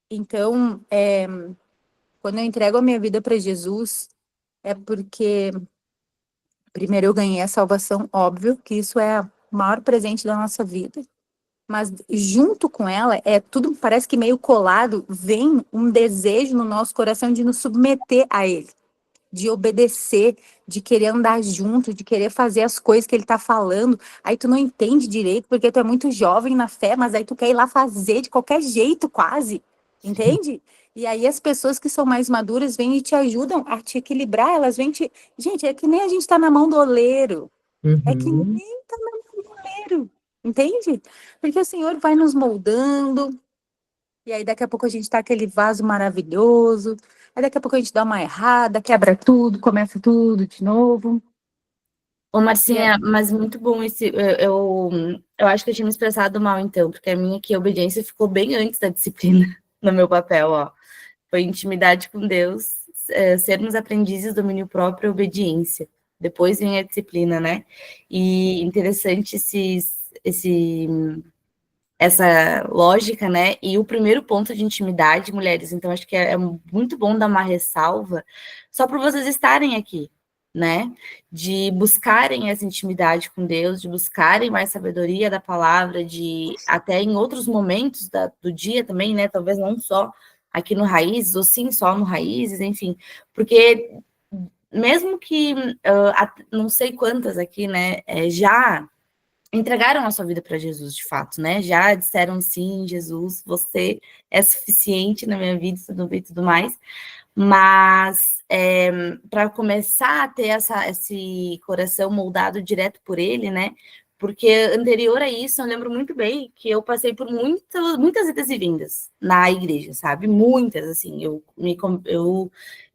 Então, quando eu entrego a minha vida para Jesus, é porque, primeiro, eu ganhei a salvação, óbvio, que isso é o maior presente da nossa vida. Mas junto com ela, tudo parece que meio colado, vem um desejo no nosso coração de nos submeter a ele, de obedecer, de querer andar junto, de querer fazer as coisas que ele tá falando. Aí tu não entende direito, porque tu é muito jovem na fé, mas aí tu quer ir lá fazer de qualquer jeito, quase. Entende? E aí as pessoas que são mais maduras vêm e te ajudam a te equilibrar, elas vêm te... Gente, é que nem a gente tá na mão do oleiro. É que Uhum. nem tá na mão do oleiro. Entende? Porque o Senhor vai nos moldando, e aí daqui a pouco a gente tá aquele vaso maravilhoso, aí daqui a pouco a gente dá uma errada, quebra tudo, começa tudo de novo. Ô, E é, Marcinha, mas muito bom esse. Eu acho que eu tinha me expressado mal, então, porque a minha aqui, a obediência ficou bem antes da disciplina no meu papel, ó. Foi intimidade com Deus, sermos aprendizes, domínio próprio, obediência. Depois vem a disciplina, né? E interessante essa lógica, né? E o primeiro ponto de intimidade, mulheres, então acho que é muito bom dar uma ressalva, só para vocês estarem aqui, né? De buscarem essa intimidade com Deus, de buscarem mais sabedoria da palavra, de até em outros momentos do dia também, né? Talvez não só aqui no Raízes, ou sim só no Raízes, enfim, porque mesmo que não sei quantas aqui, né, já entregaram a sua vida para Jesus, de fato, né? Já disseram sim, Jesus, você é suficiente na minha vida e tudo mais. Mas para começar a ter esse coração moldado direto por ele, né? Porque anterior a isso, eu lembro muito bem que eu passei por muitas idas e vindas na igreja, sabe? Muitas, assim. Eu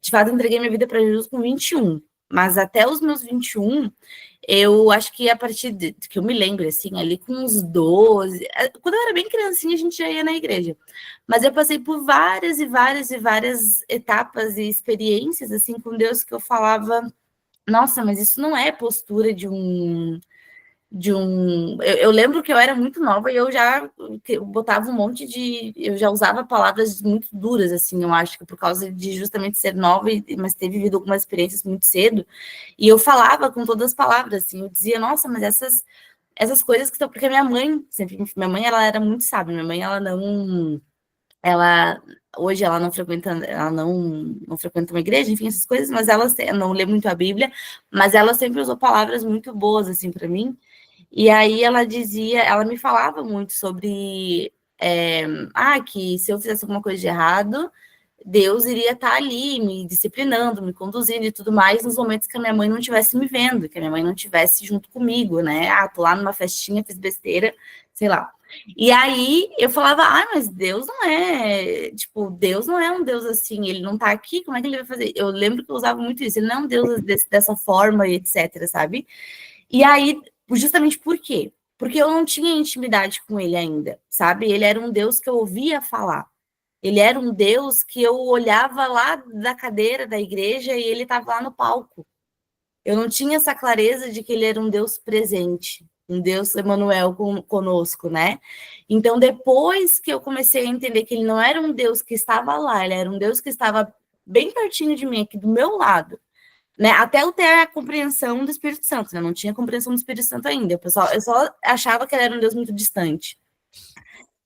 de fato, entreguei minha vida para Jesus com 21. Mas até os meus 21, eu acho que a partir que eu me lembro, assim, ali com uns 12... Quando eu era bem criancinha, a gente já ia na igreja. Mas eu passei por várias e várias e várias etapas e experiências, assim, com Deus, que eu falava, nossa, mas isso não é postura de um... Eu lembro que eu era muito nova e eu botava um monte de... Eu já usava palavras muito duras, assim, eu acho que por causa de justamente ser nova, mas ter vivido algumas experiências muito cedo. E eu falava com todas as palavras, assim, eu dizia, nossa, mas essas coisas que estão... Porque minha mãe, ela era muito sábia, minha mãe, hoje ela não frequenta uma igreja, enfim, essas coisas, mas ela não lê muito a Bíblia, mas ela sempre usou palavras muito boas, assim, para mim. E aí ela me falava muito sobre que se eu fizesse alguma coisa de errado, Deus iria estar ali me disciplinando, me conduzindo e tudo mais nos momentos que a minha mãe não estivesse me vendo, que a minha mãe não estivesse junto comigo, né? Tô lá numa festinha, fiz besteira, sei lá. E aí eu falava, mas Deus não é, tipo, Deus não é um Deus assim, ele não tá aqui, como é que ele vai fazer? Eu lembro que eu usava muito isso, ele não é um Deus dessa forma e etc, sabe? E aí, justamente por quê? Porque eu não tinha intimidade com ele ainda, sabe? Ele era um Deus que eu ouvia falar. Ele era um Deus que eu olhava lá da cadeira da igreja e ele estava lá no palco. Eu não tinha essa clareza de que ele era um Deus presente, um Deus Emmanuel conosco, né? Então, depois que eu comecei a entender que ele não era um Deus que estava lá, ele era um Deus que estava bem pertinho de mim, aqui do meu lado, né? Até eu ter a compreensão do Espírito Santo, né? Eu não tinha compreensão do Espírito Santo ainda, pessoal. Eu só achava que ele era um Deus muito distante.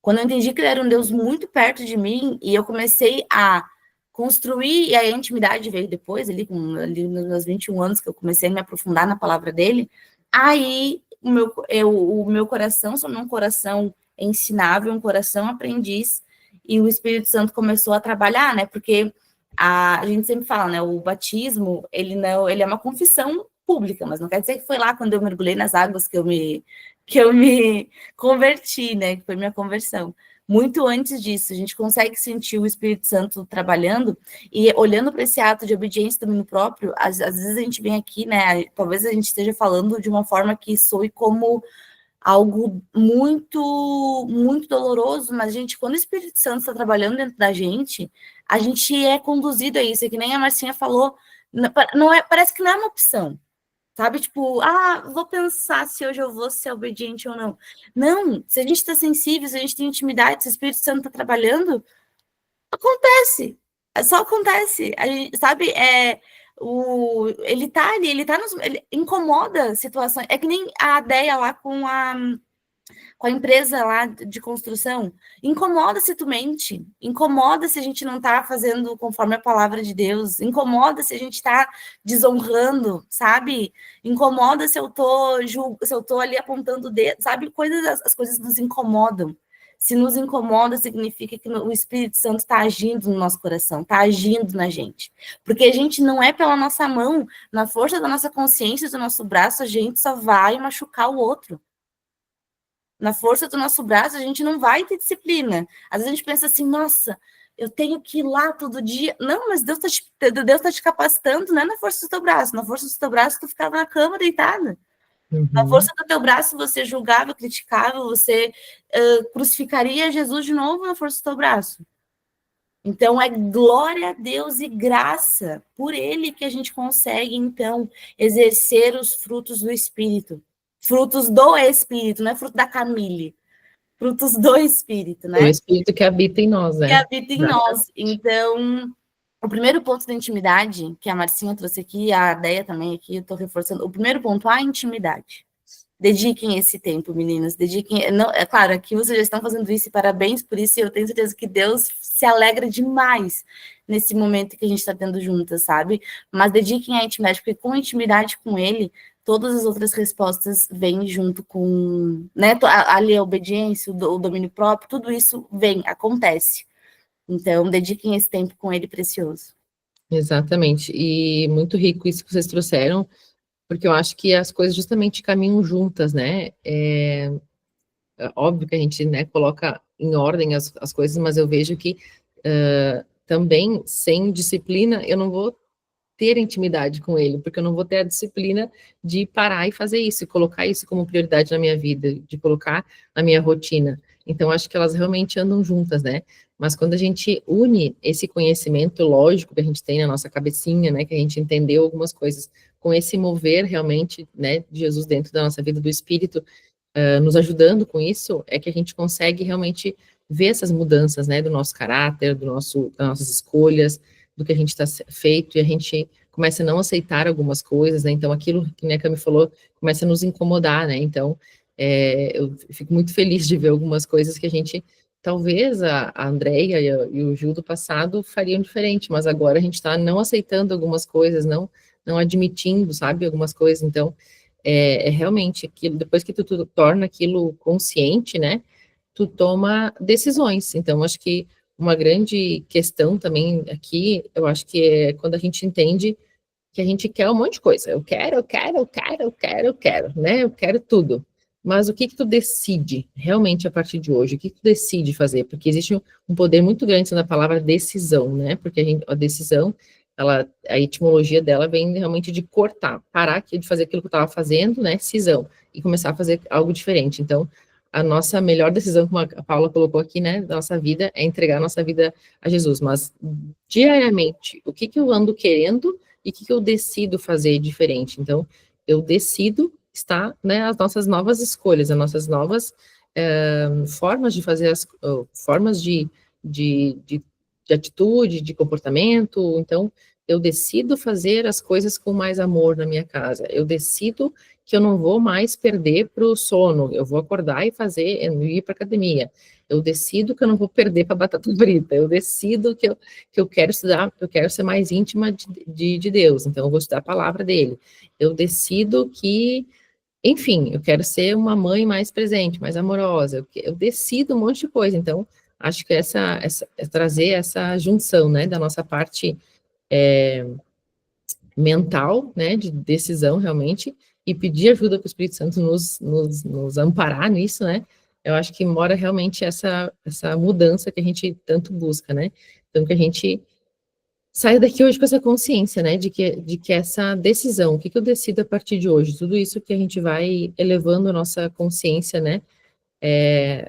Quando eu entendi que ele era um Deus muito perto de mim, e eu comecei a construir, e a intimidade veio depois, ali nos meus 21 anos, que eu comecei a me aprofundar na palavra dele, aí o meu coração se tornou um coração ensinável, um coração aprendiz, e o Espírito Santo começou a trabalhar, né? Porque a gente sempre fala, né? O batismo, ele é uma confissão pública, mas não quer dizer que foi lá quando eu mergulhei nas águas que eu me converti, né? Que foi minha conversão. muito antes disso. A gente consegue sentir o Espírito Santo trabalhando e olhando para esse ato de obediência e domínio próprio, às vezes a gente vem aqui, né? Talvez a gente esteja falando de uma forma que soe como algo muito, muito doloroso, mas, gente, quando o Espírito Santo está trabalhando dentro da gente, a gente é conduzido a isso, é que nem a Marcinha falou, não é, parece que não é uma opção, sabe? Tipo, vou pensar se hoje eu vou ser obediente ou não. Não, se a gente está sensível, se a gente tem intimidade, se o Espírito Santo está trabalhando, acontece, só acontece, a gente, sabe? Ele tá ali, ele incomoda situações, é que nem a Deia lá com a empresa lá de construção, incomoda se tu mente, incomoda se a gente não está fazendo conforme a palavra de Deus, incomoda se a gente está desonrando, sabe? Incomoda se eu tô ali apontando o dedo, sabe? As coisas nos incomodam. Se nos incomoda, significa que o Espírito Santo está agindo no nosso coração, está agindo na gente. Porque a gente não é pela nossa mão, na força da nossa consciência, do nosso braço, a gente só vai machucar o outro. Na força do nosso braço, a gente não vai ter disciplina. Às vezes a gente pensa assim, nossa, eu tenho que ir lá todo dia. Não, mas Deus tá te capacitando, não é na força do teu braço. Na força do teu braço, tu ficava na cama deitada. Na força do teu braço, você julgava, criticava, você crucificaria Jesus de novo na força do teu braço. Então, é glória a Deus e graça por Ele que a gente consegue, então, exercer os frutos do Espírito. Frutos do Espírito, não é fruto da Camille. Frutos do Espírito, né? O Espírito que habita em nós, né? Que habita em nós. Então, o primeiro ponto da intimidade, que a Marcinha trouxe aqui, a Deia também aqui, eu estou reforçando. O primeiro ponto, a intimidade. Dediquem esse tempo, meninas. Dediquem. Não, é claro, aqui vocês já estão fazendo isso e parabéns por isso. E eu tenho certeza que Deus se alegra demais nesse momento que a gente está tendo juntas, sabe? Mas dediquem a intimidade, porque com a intimidade com Ele, todas as outras respostas vêm junto com, né? Ali a obediência, o domínio próprio, tudo isso vem, acontece. Então, dediquem esse tempo com Ele precioso. Exatamente. E muito rico isso que vocês trouxeram, porque eu acho que as coisas justamente caminham juntas, né? É óbvio que a gente, né, coloca em ordem as coisas, mas eu vejo que também, sem disciplina, eu não vou ter intimidade com ele, porque eu não vou ter a disciplina de parar e fazer isso, e colocar isso como prioridade na minha vida, de colocar na minha rotina. Então, acho que elas realmente andam juntas, né? Mas quando a gente une esse conhecimento lógico que a gente tem na nossa cabecinha, né, que a gente entendeu algumas coisas, com esse mover realmente, né, de Jesus dentro da nossa vida, do Espírito, nos ajudando com isso, é que a gente consegue realmente ver essas mudanças, né, do nosso caráter, das nossas escolhas, do que a gente está feito, e a gente começa a não aceitar algumas coisas, né, então aquilo que a Cami falou, começa a nos incomodar, né, então eu fico muito feliz de ver algumas coisas que a gente, talvez a Andréia e o Gil do passado fariam diferente, mas agora a gente está não aceitando algumas coisas, não admitindo, sabe, algumas coisas, então realmente aquilo, depois que tu torna aquilo consciente, né, tu toma decisões. Então, acho que uma grande questão também aqui, eu acho que é quando a gente entende que a gente quer um monte de coisa. Eu quero, né? Eu quero tudo. Mas o que tu decide realmente a partir de hoje? O que tu decide fazer? Porque existe um poder muito grande na palavra decisão, né? Porque a decisão, a etimologia dela vem realmente de cortar, parar de fazer aquilo que eu estava fazendo, né? Cisão, e começar a fazer algo diferente. Então, a nossa melhor decisão, como a Paula colocou aqui, né, da nossa vida, é entregar a nossa vida a Jesus. Mas, diariamente, o que eu ando querendo e o que eu decido fazer diferente? Então, eu decido estar, né, as nossas novas escolhas, as nossas novas formas de fazer, formas de atitude, de comportamento. Então, eu decido fazer as coisas com mais amor na minha casa. Eu decido que eu não vou mais perder para o sono. Eu vou acordar e ir para academia. Eu decido que eu não vou perder para batata frita. Eu decido que eu quero estudar, que eu quero ser mais íntima de Deus. Então, eu vou estudar a palavra dele. Eu decido que, enfim, eu quero ser uma mãe mais presente, mais amorosa. Eu decido um monte de coisa. Então, acho que trazer essa junção, né, da nossa parte mental, né, de decisão realmente, e pedir ajuda para o Espírito Santo nos amparar nisso, né, eu acho que mora realmente essa mudança que a gente tanto busca, né? Então, que a gente saia daqui hoje com essa consciência, né, de que essa decisão, o que eu decido a partir de hoje, tudo isso que a gente vai elevando a nossa consciência, né,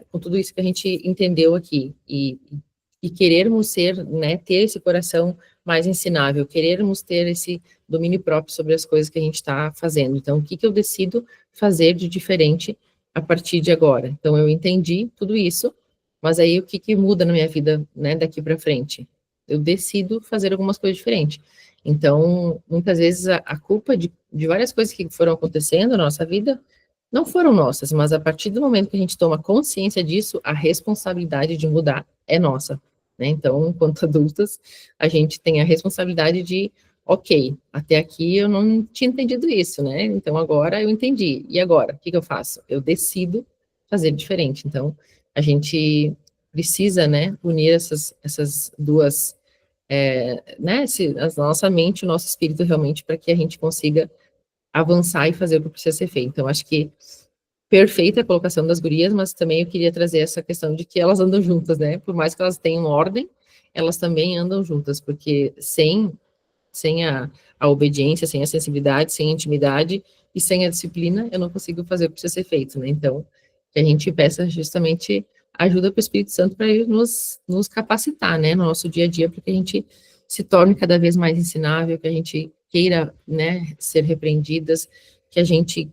com tudo isso que a gente entendeu aqui, e querermos ser, né, ter esse coração mais ensinável, querermos ter esse domínio próprio sobre as coisas que a gente está fazendo. Então, o que eu decido fazer de diferente a partir de agora? Então, eu entendi tudo isso, mas aí o que muda na minha vida, né, daqui para frente? Eu decido fazer algumas coisas diferentes. Então, muitas vezes a culpa de várias coisas que foram acontecendo na nossa vida não foram nossas, mas a partir do momento que a gente toma consciência disso, a responsabilidade de mudar é nossa, né? Então, enquanto adultas, a gente tem a responsabilidade de, ok, até aqui eu não tinha entendido isso, né? Então, agora eu entendi. E agora? O que eu faço? Eu decido fazer diferente. Então, a gente precisa, né, unir essas duas, né, a nossa mente e o nosso espírito realmente para que a gente consiga avançar e fazer o que precisa ser feito. Então, acho que perfeita a colocação das gurias, mas também eu queria trazer essa questão de que elas andam juntas, né? Por mais que elas tenham ordem, elas também andam juntas, porque sem a obediência, sem a sensibilidade, sem a intimidade e sem a disciplina, eu não consigo fazer o que precisa ser feito, né? Então, que a gente peça justamente ajuda para o Espírito Santo para ele nos capacitar, né, no nosso dia a dia, para que a gente se torne cada vez mais ensinável, que a gente queira, né, ser repreendidas, que a gente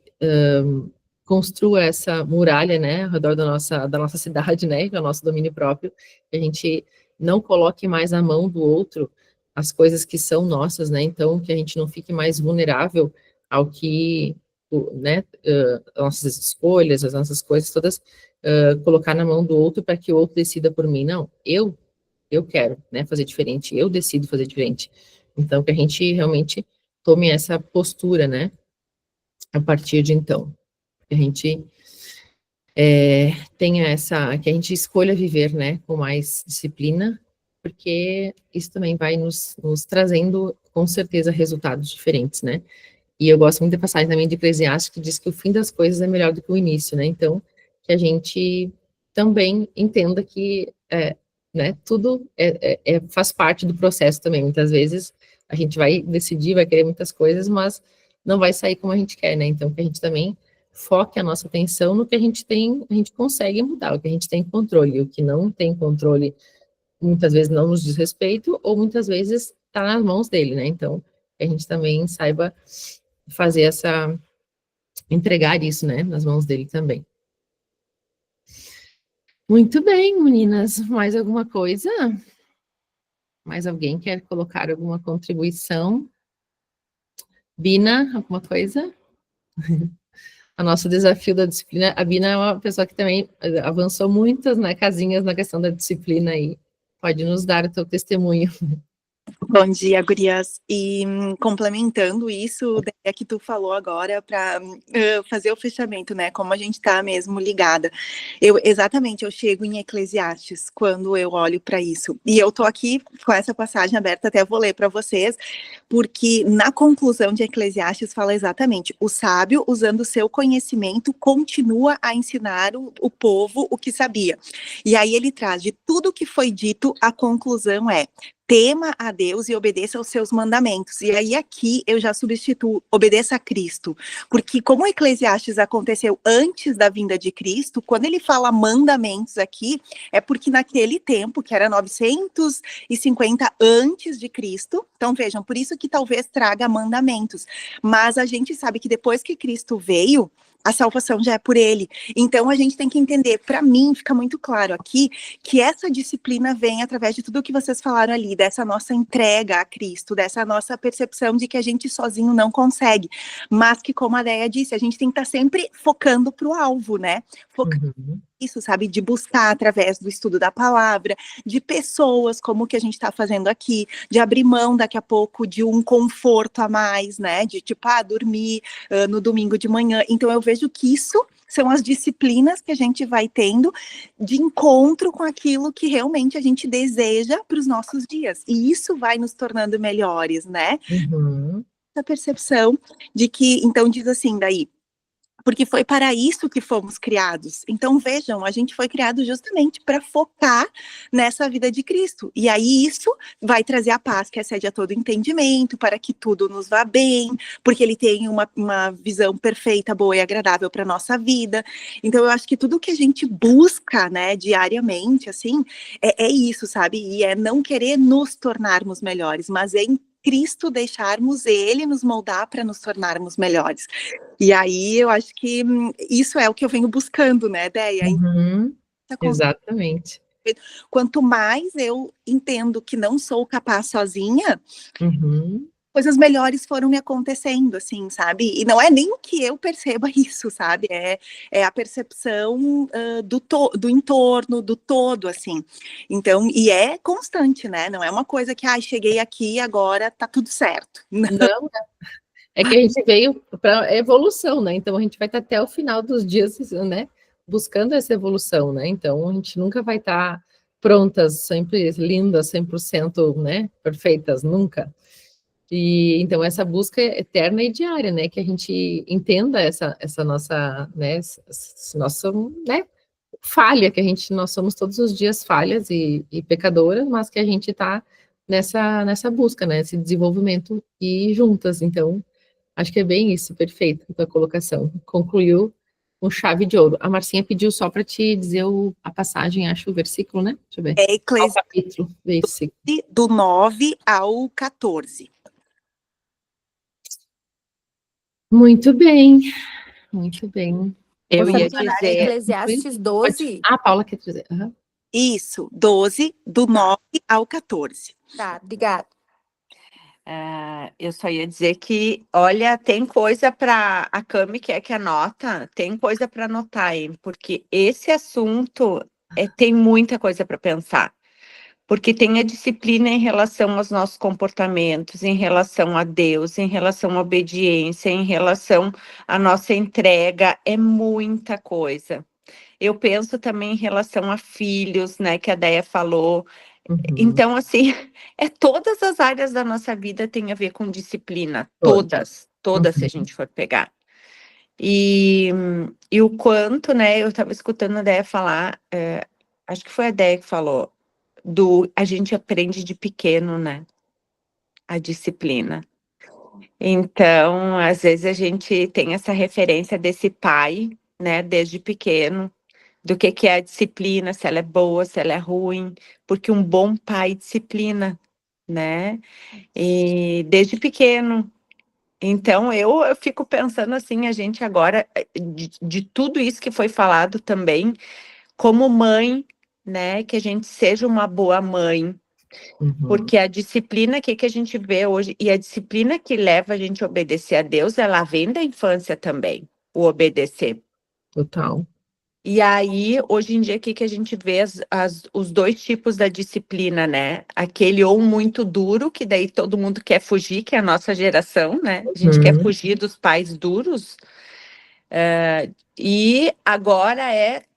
construa essa muralha, né, ao redor da nossa cidade, né, que é o nosso domínio próprio, que a gente não coloque mais à mão do outro as coisas que são nossas, né, então que a gente não fique mais vulnerável ao que, né, nossas escolhas, as nossas coisas todas, colocar na mão do outro para que o outro decida por mim, não, eu quero, né, fazer diferente, eu decido fazer diferente, então que a gente realmente tome essa postura, né, a partir de então, que a gente tenha que a gente escolha viver, né, com mais disciplina, porque isso também vai nos trazendo, com certeza, resultados diferentes, né, e eu gosto muito da passagem também de Eclesiastes, que diz que o fim das coisas é melhor do que o início, né, então, que a gente também entenda que, né, tudo faz parte do processo também, muitas vezes a gente vai decidir, vai querer muitas coisas, mas não vai sair como a gente quer, né, então que a gente também foque a nossa atenção no que a gente consegue mudar, o que a gente tem controle, o que não tem controle, muitas vezes não nos diz respeito, ou muitas vezes está nas mãos dele, né, então, que a gente também saiba fazer entregar isso, né, nas mãos dele também. Muito bem, meninas, mais alguma coisa? Mais alguém quer colocar alguma contribuição? Bina, alguma coisa? O nosso desafio da disciplina, a Bina é uma pessoa que também avançou muitas, né, casinhas na questão da disciplina aí. Pode nos dar o teu testemunho. Bom dia, gurias. E complementando isso que tu falou agora para fazer o fechamento, né? Como a gente está mesmo ligada. Eu chego em Eclesiastes quando eu olho para isso. E eu tô aqui com essa passagem aberta, até vou ler para vocês, porque na conclusão de Eclesiastes fala exatamente: o sábio, usando o seu conhecimento, continua a ensinar o povo o que sabia. E aí ele traz de tudo que foi dito, a conclusão é: tema a Deus e obedeça aos seus mandamentos. E aí aqui eu já substituo, obedeça a Cristo. Porque como o Eclesiastes aconteceu antes da vinda de Cristo, quando ele fala mandamentos aqui, é porque naquele tempo, que era 950 antes de Cristo, então vejam, por isso que talvez traga mandamentos. Mas a gente sabe que depois que Cristo veio, a salvação já é por ele. Então a gente tem que entender, para mim fica muito claro aqui, que essa disciplina vem através de tudo que vocês falaram ali, dessa nossa entrega a Cristo, dessa nossa percepção de que a gente sozinho não consegue, mas que, como a Deia disse, a gente tem que estar sempre focando para o alvo, né? Focando isso, sabe, de buscar através do estudo da palavra, de pessoas como o que a gente está fazendo aqui, de abrir mão daqui a pouco de um conforto a mais, né, de tipo, dormir no domingo de manhã. Então eu vejo que isso são as disciplinas que a gente vai tendo de encontro com aquilo que realmente a gente deseja para os nossos dias, e isso vai nos tornando melhores, né? A percepção de que, então diz assim daí, Porque foi para isso que fomos criados. Então, vejam, a gente foi criado justamente para focar nessa vida de Cristo. E aí isso vai trazer a paz que excede a todo entendimento, para que tudo nos vá bem, porque ele tem uma visão perfeita, boa e agradável para a nossa vida. Então, eu acho que tudo que a gente busca, né, diariamente, assim, é isso, sabe? E é não querer nos tornarmos melhores, mas é em Cristo deixarmos ele nos moldar para nos tornarmos melhores. E aí eu acho que isso é o que eu venho buscando, né, Déia? Uhum, exatamente. Quanto mais eu entendo que não sou capaz sozinha, Uhum. coisas melhores foram me acontecendo, assim, sabe? E não é nem que eu perceba isso, sabe? É a percepção do entorno, do todo, assim. Então, e é constante, né? Não é uma coisa que, cheguei aqui e agora tá tudo certo. Não, é que a gente veio para evolução, né? Então a gente vai estar até o final dos dias, né? Buscando essa evolução, né? Então a gente nunca vai estar prontas, sempre lindas, 100%, né? Perfeitas, nunca. E então essa busca é eterna e diária, né? Que a gente entenda essa nossa, né? Essa nossa, né? Falha que nós somos todos os dias falhas e pecadoras, mas que a gente está nessa busca, né? Esse desenvolvimento e juntas. Então acho que é bem isso, perfeito, a tua colocação. Concluiu com chave de ouro. A Marcinha pediu só para te dizer a passagem, acho, o versículo, né? Deixa eu ver. É O Eclesiastes capítulo, versículo. do 9 ao 14. Muito bem, muito bem. Eu Posso ia adicionar dizer, Eclesiastes 12? Paula quer dizer. Uhum. Isso, 12, do 9 ao 14. Tá, obrigada. eu só ia dizer que, olha, tem coisa para a Cami que anota, tem coisa para anotar, hein? Porque esse assunto tem muita coisa para pensar. Porque tem a disciplina em relação aos nossos comportamentos, em relação a Deus, em relação à obediência, em relação à nossa entrega, é muita coisa. Eu penso também em relação a filhos, né, que a Déia falou. Uhum. Então, assim, todas as áreas da nossa vida têm a ver com disciplina, todas, se a gente for pegar. E o quanto, né, eu estava escutando a Déia falar, acho que foi a Déia que falou, a gente aprende de pequeno, né, a disciplina. Então, às vezes a gente tem essa referência desse pai, né, desde pequeno, do que é a disciplina, se ela é boa, se ela é ruim, porque um bom pai disciplina, né? E desde pequeno. Então, eu fico pensando assim, a gente agora, de tudo isso que foi falado também, como mãe, né? Que a gente seja uma boa mãe, porque a disciplina que a gente vê hoje, e a disciplina que leva a gente a obedecer a Deus, ela vem da infância também, o obedecer. Total. E aí, hoje em dia, o que a gente vê os dois tipos da disciplina, né? Aquele ou muito duro, que daí todo mundo quer fugir, que é a nossa geração, né? A gente quer fugir dos pais duros. E agora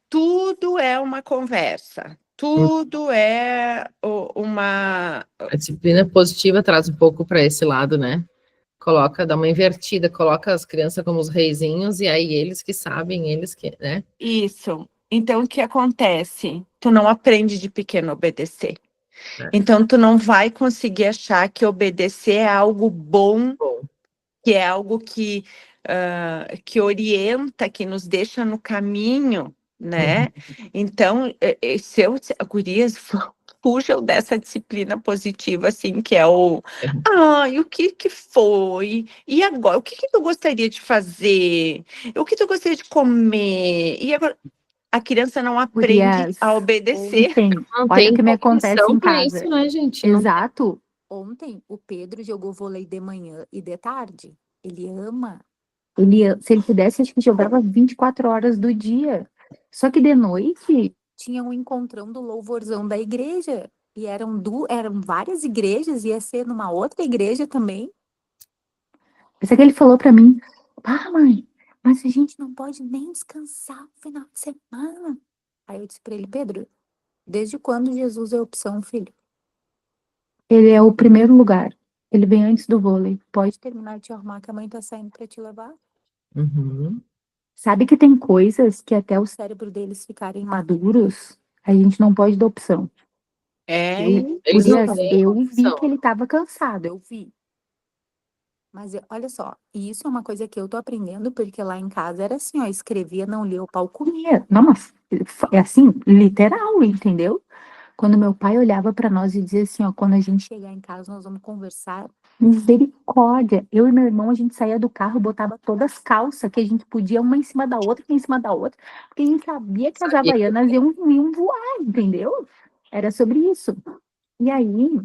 tudo é uma conversa. Tudo é uma... A disciplina positiva traz um pouco para esse lado, né? Dá uma invertida, coloca as crianças como os reizinhos e aí eles que sabem, eles que, né? Isso. Então, o que acontece? Tu não aprende de pequeno a obedecer. Então, tu não vai conseguir achar que obedecer é algo bom, que é algo que orienta, que nos deixa no caminho, né? Então, gurias, fujam dessa disciplina positiva, assim, que é e o que foi? E agora, o que tu gostaria de fazer? O que tu gostaria de comer? E agora, a criança não aprende Gurias, a obedecer. Ontem, Não olha o tem que me acontece cognição em para casa. isso, né, gente? Exato. Ontem, o Pedro jogou vôlei de manhã e de tarde. Ele ama. Se ele pudesse, acho que jogava 24 horas do dia. Só que de noite tinha um encontrão do louvorzão da igreja. E eram várias igrejas, ia ser numa outra igreja também. Isso que ele falou pra mim: mãe, mas a gente não pode nem descansar no final de semana. Aí eu disse pra ele: Pedro, desde quando Jesus é opção, filho? Ele é o primeiro lugar. Ele vem antes do vôlei. Pode terminar de te arrumar que a mãe tá saindo pra te levar. Uhum. Sabe que tem coisas que até o cérebro deles ficarem maduros, a gente não pode dar opção. Eles não Gurias, têm eu vi opção. que ele tava cansado, eu vi. Mas olha só, e isso é uma coisa que eu tô aprendendo, porque lá em casa era assim, ó, escrevia, não lia, o pau comia. Não, mas é assim, literal, entendeu? Quando meu pai olhava pra nós e dizia assim, ó, quando a gente chegar em casa, nós vamos conversar. Misericórdia. Eu e meu irmão, a gente saía do carro, botava todas as calças que a gente podia, uma em cima da outra, uma em cima da outra, porque a gente sabia que as Sabia que havaianas iam voar, entendeu? Era sobre isso. E aí,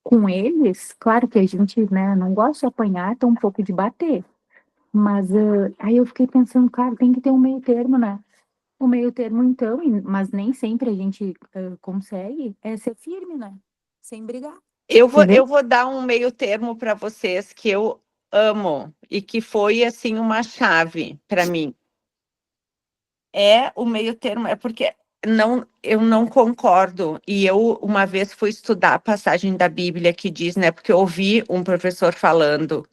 com eles, claro que a gente, né, não gosta de apanhar, tão um pouco de bater. Mas aí eu fiquei pensando, cara, tem que ter um meio termo, né? O meio termo, então, mas nem sempre a gente consegue, é ser firme, né? Sem brigar, Eu entendeu? vou dar um meio termo para vocês que eu amo e que foi assim uma chave para mim. É o meio termo, é porque eu não concordo. E eu uma vez fui estudar a passagem da Bíblia que diz, né? Porque eu ouvi um professor falando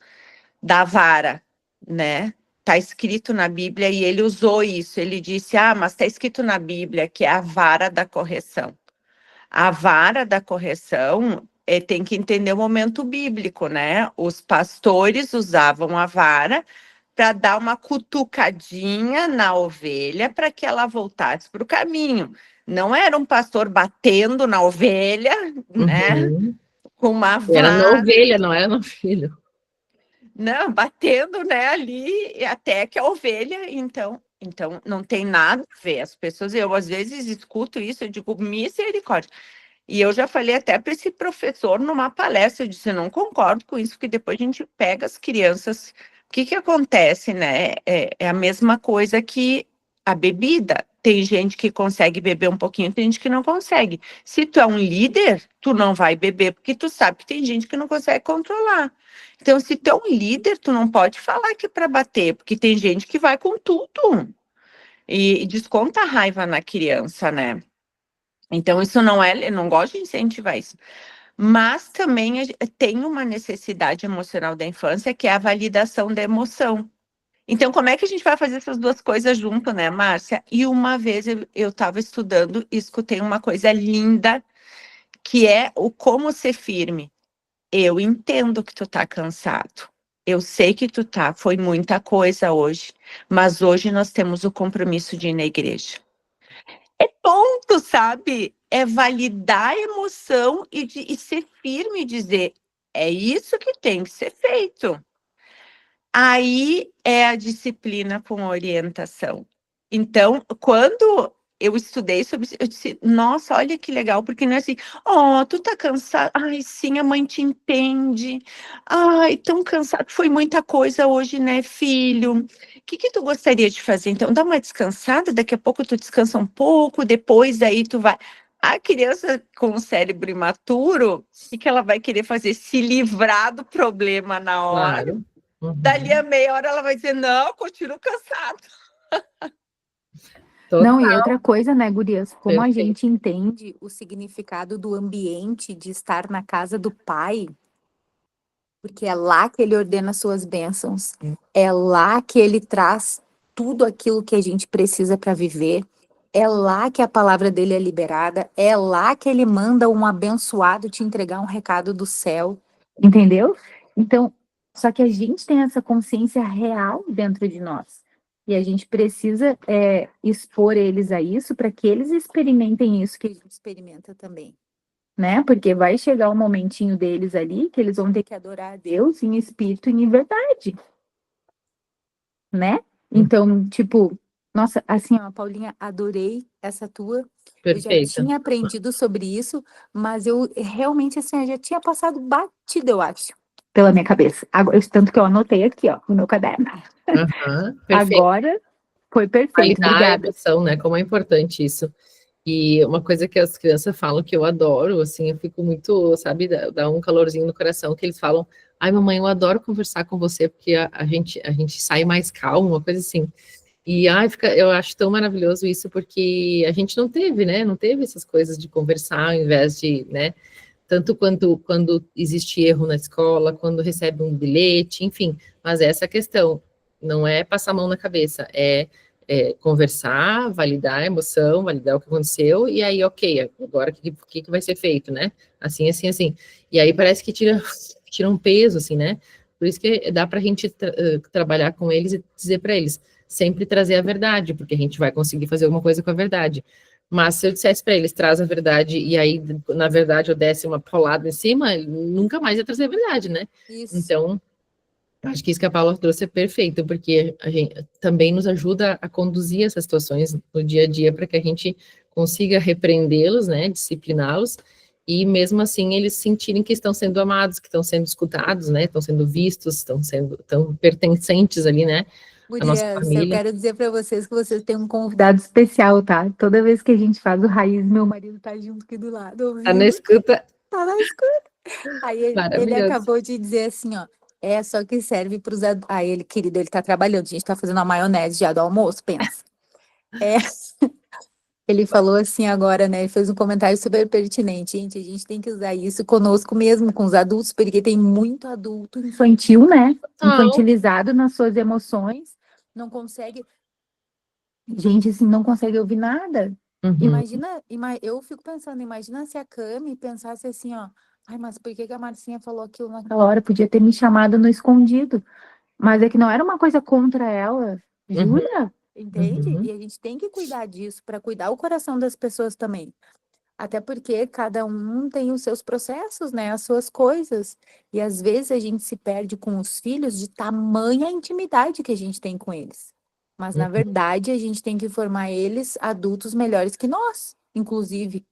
da vara, né? Tá escrito na Bíblia e ele usou isso. Ele disse: "Ah, mas tá escrito na Bíblia que é a vara da correção." A vara da correção tem que entender o momento bíblico, né? Os pastores usavam a vara para dar uma cutucadinha na ovelha para que ela voltasse para o caminho. Não era um pastor batendo na ovelha, né? Uhum. Com uma Era na vara. ovelha, não era no filho. Não, batendo, né, ali, até que a ovelha, então não tem nada a ver. As pessoas, eu às vezes escuto isso, eu digo, misericórdia. E eu já falei até para esse professor numa palestra, eu disse, eu não concordo com isso, porque depois a gente pega as crianças. O que acontece, né? É a mesma coisa que a bebida. Tem gente que consegue beber um pouquinho, tem gente que não consegue. Se tu é um líder, tu não vai beber, porque tu sabe que tem gente que não consegue controlar. Então, se tu é um líder, tu não pode falar que é para bater, porque tem gente que vai com tudo. E desconta a raiva na criança, né? Então, isso não é, eu não gosto de incentivar isso. Mas também tem uma necessidade emocional da infância, que é a validação da emoção. Então, como é que a gente vai fazer essas duas coisas junto, né, Márcia? E uma vez eu estava estudando e escutei uma coisa linda, que é o como ser firme. Eu entendo que tu tá cansado. Eu sei que tu tá, foi muita coisa hoje, mas hoje nós temos o compromisso de ir na igreja. É ponto, sabe? É validar a emoção e ser firme e dizer, é isso que tem que ser feito. Aí é a disciplina com orientação. Então, quando eu estudei sobre isso, eu disse, nossa, olha que legal, porque não é assim, tu tá cansado, ai, sim, a mãe te entende, ai, tão cansado, foi muita coisa hoje, né, filho? O que tu gostaria de fazer? Então, dá uma descansada, daqui a pouco tu descansa um pouco, depois aí tu vai. A criança com o cérebro imaturo, o que ela vai querer fazer? Se livrar do problema na hora. Claro. Uhum. Dali a meia hora ela vai dizer, não, continuo cansado. Não, e outra coisa, né, gurias, como a Perfeito. gente entende o significado do ambiente de estar na casa do pai, porque é lá que ele ordena suas bênçãos, é lá que ele traz tudo aquilo que a gente precisa para viver, é lá que a palavra dele é liberada, é lá que ele manda um abençoado te entregar um recado do céu, entendeu? Então, só que a gente tem essa consciência real dentro de nós. E a gente precisa expor eles a isso para que eles experimentem isso que a gente experimenta também, né? Porque vai chegar um momentinho deles ali que eles vão ter que adorar a Deus em espírito e em verdade, né? Então, tipo, nossa, assim, ó, Paulinha, adorei essa tua. Eu já Perfeita. tinha aprendido sobre isso, mas eu realmente, assim, eu já tinha passado batido, eu acho, pela minha cabeça. Agora, tanto que eu anotei aqui, ó, no meu caderno. Uhum. Perfeito. Agora foi perfeito, Validar a obrigada. emoção, né? Como é importante isso. E uma coisa que as crianças falam que eu adoro, assim, eu fico muito, sabe, dá um calorzinho no coração, que eles falam, ai, mamãe, eu adoro conversar com você, porque a gente sai mais calmo, uma coisa assim. E ai, eu acho tão maravilhoso isso, porque a gente não teve, né? Não teve essas coisas de conversar ao invés de, né? Tanto quando existe erro na escola, quando recebe um bilhete, enfim. Mas essa questão, não é passar a mão na cabeça, conversar, validar a emoção, validar o que aconteceu, e aí, ok, agora o que vai ser feito, né? Assim, assim, assim. E aí parece que tira um peso, assim, né? Por isso que dá para a gente trabalhar com eles e dizer para eles, sempre trazer a verdade, porque a gente vai conseguir fazer alguma coisa com a verdade. Mas se eu dissesse para eles, traz a verdade, e aí, na verdade, eu desse uma polada em cima, nunca mais ia trazer a verdade, né? Isso. Então, acho que isso que a Paula trouxe é perfeito, porque a gente também nos ajuda a conduzir essas situações no dia a dia para que a gente consiga repreendê-los, né, discipliná-los, e mesmo assim eles sentirem que estão sendo amados, que estão sendo escutados, né, estão sendo vistos, estão pertencentes ali, né, à nossa Gurias, eu família. quero dizer para vocês que vocês têm um convidado especial, tá? Toda vez que a gente faz o raiz, meu marido tá junto aqui do lado, Tá na ouvindo. escuta, Tá na escuta. Aí ele maravilhoso. acabou de dizer assim, ó. É só que serve para os adultos. Aí ele, querido, ele tá trabalhando. A gente tá fazendo a maionese já do almoço, pensa. Ele falou assim agora, né? Ele fez um comentário super pertinente. Gente, a gente tem que usar isso conosco mesmo, com os adultos, porque tem muito adulto infantil, né? Infantilizado nas suas emoções, não consegue. Gente, assim, não consegue ouvir nada. Uhum. Imagina, eu fico pensando, imagina se a Cami pensasse assim, ó. Ai, mas por que a Marcinha falou aquilo naquela hora? Podia ter me chamado no escondido. Mas é que não era uma coisa contra ela, jura? Entende? Uhum. E a gente tem que cuidar disso para cuidar o coração das pessoas também. Até porque cada um tem os seus processos, né? As suas coisas. E às vezes a gente se perde com os filhos de tamanha intimidade que a gente tem com eles. Mas na Uhum. verdade a gente tem que formar eles adultos melhores que nós, inclusive,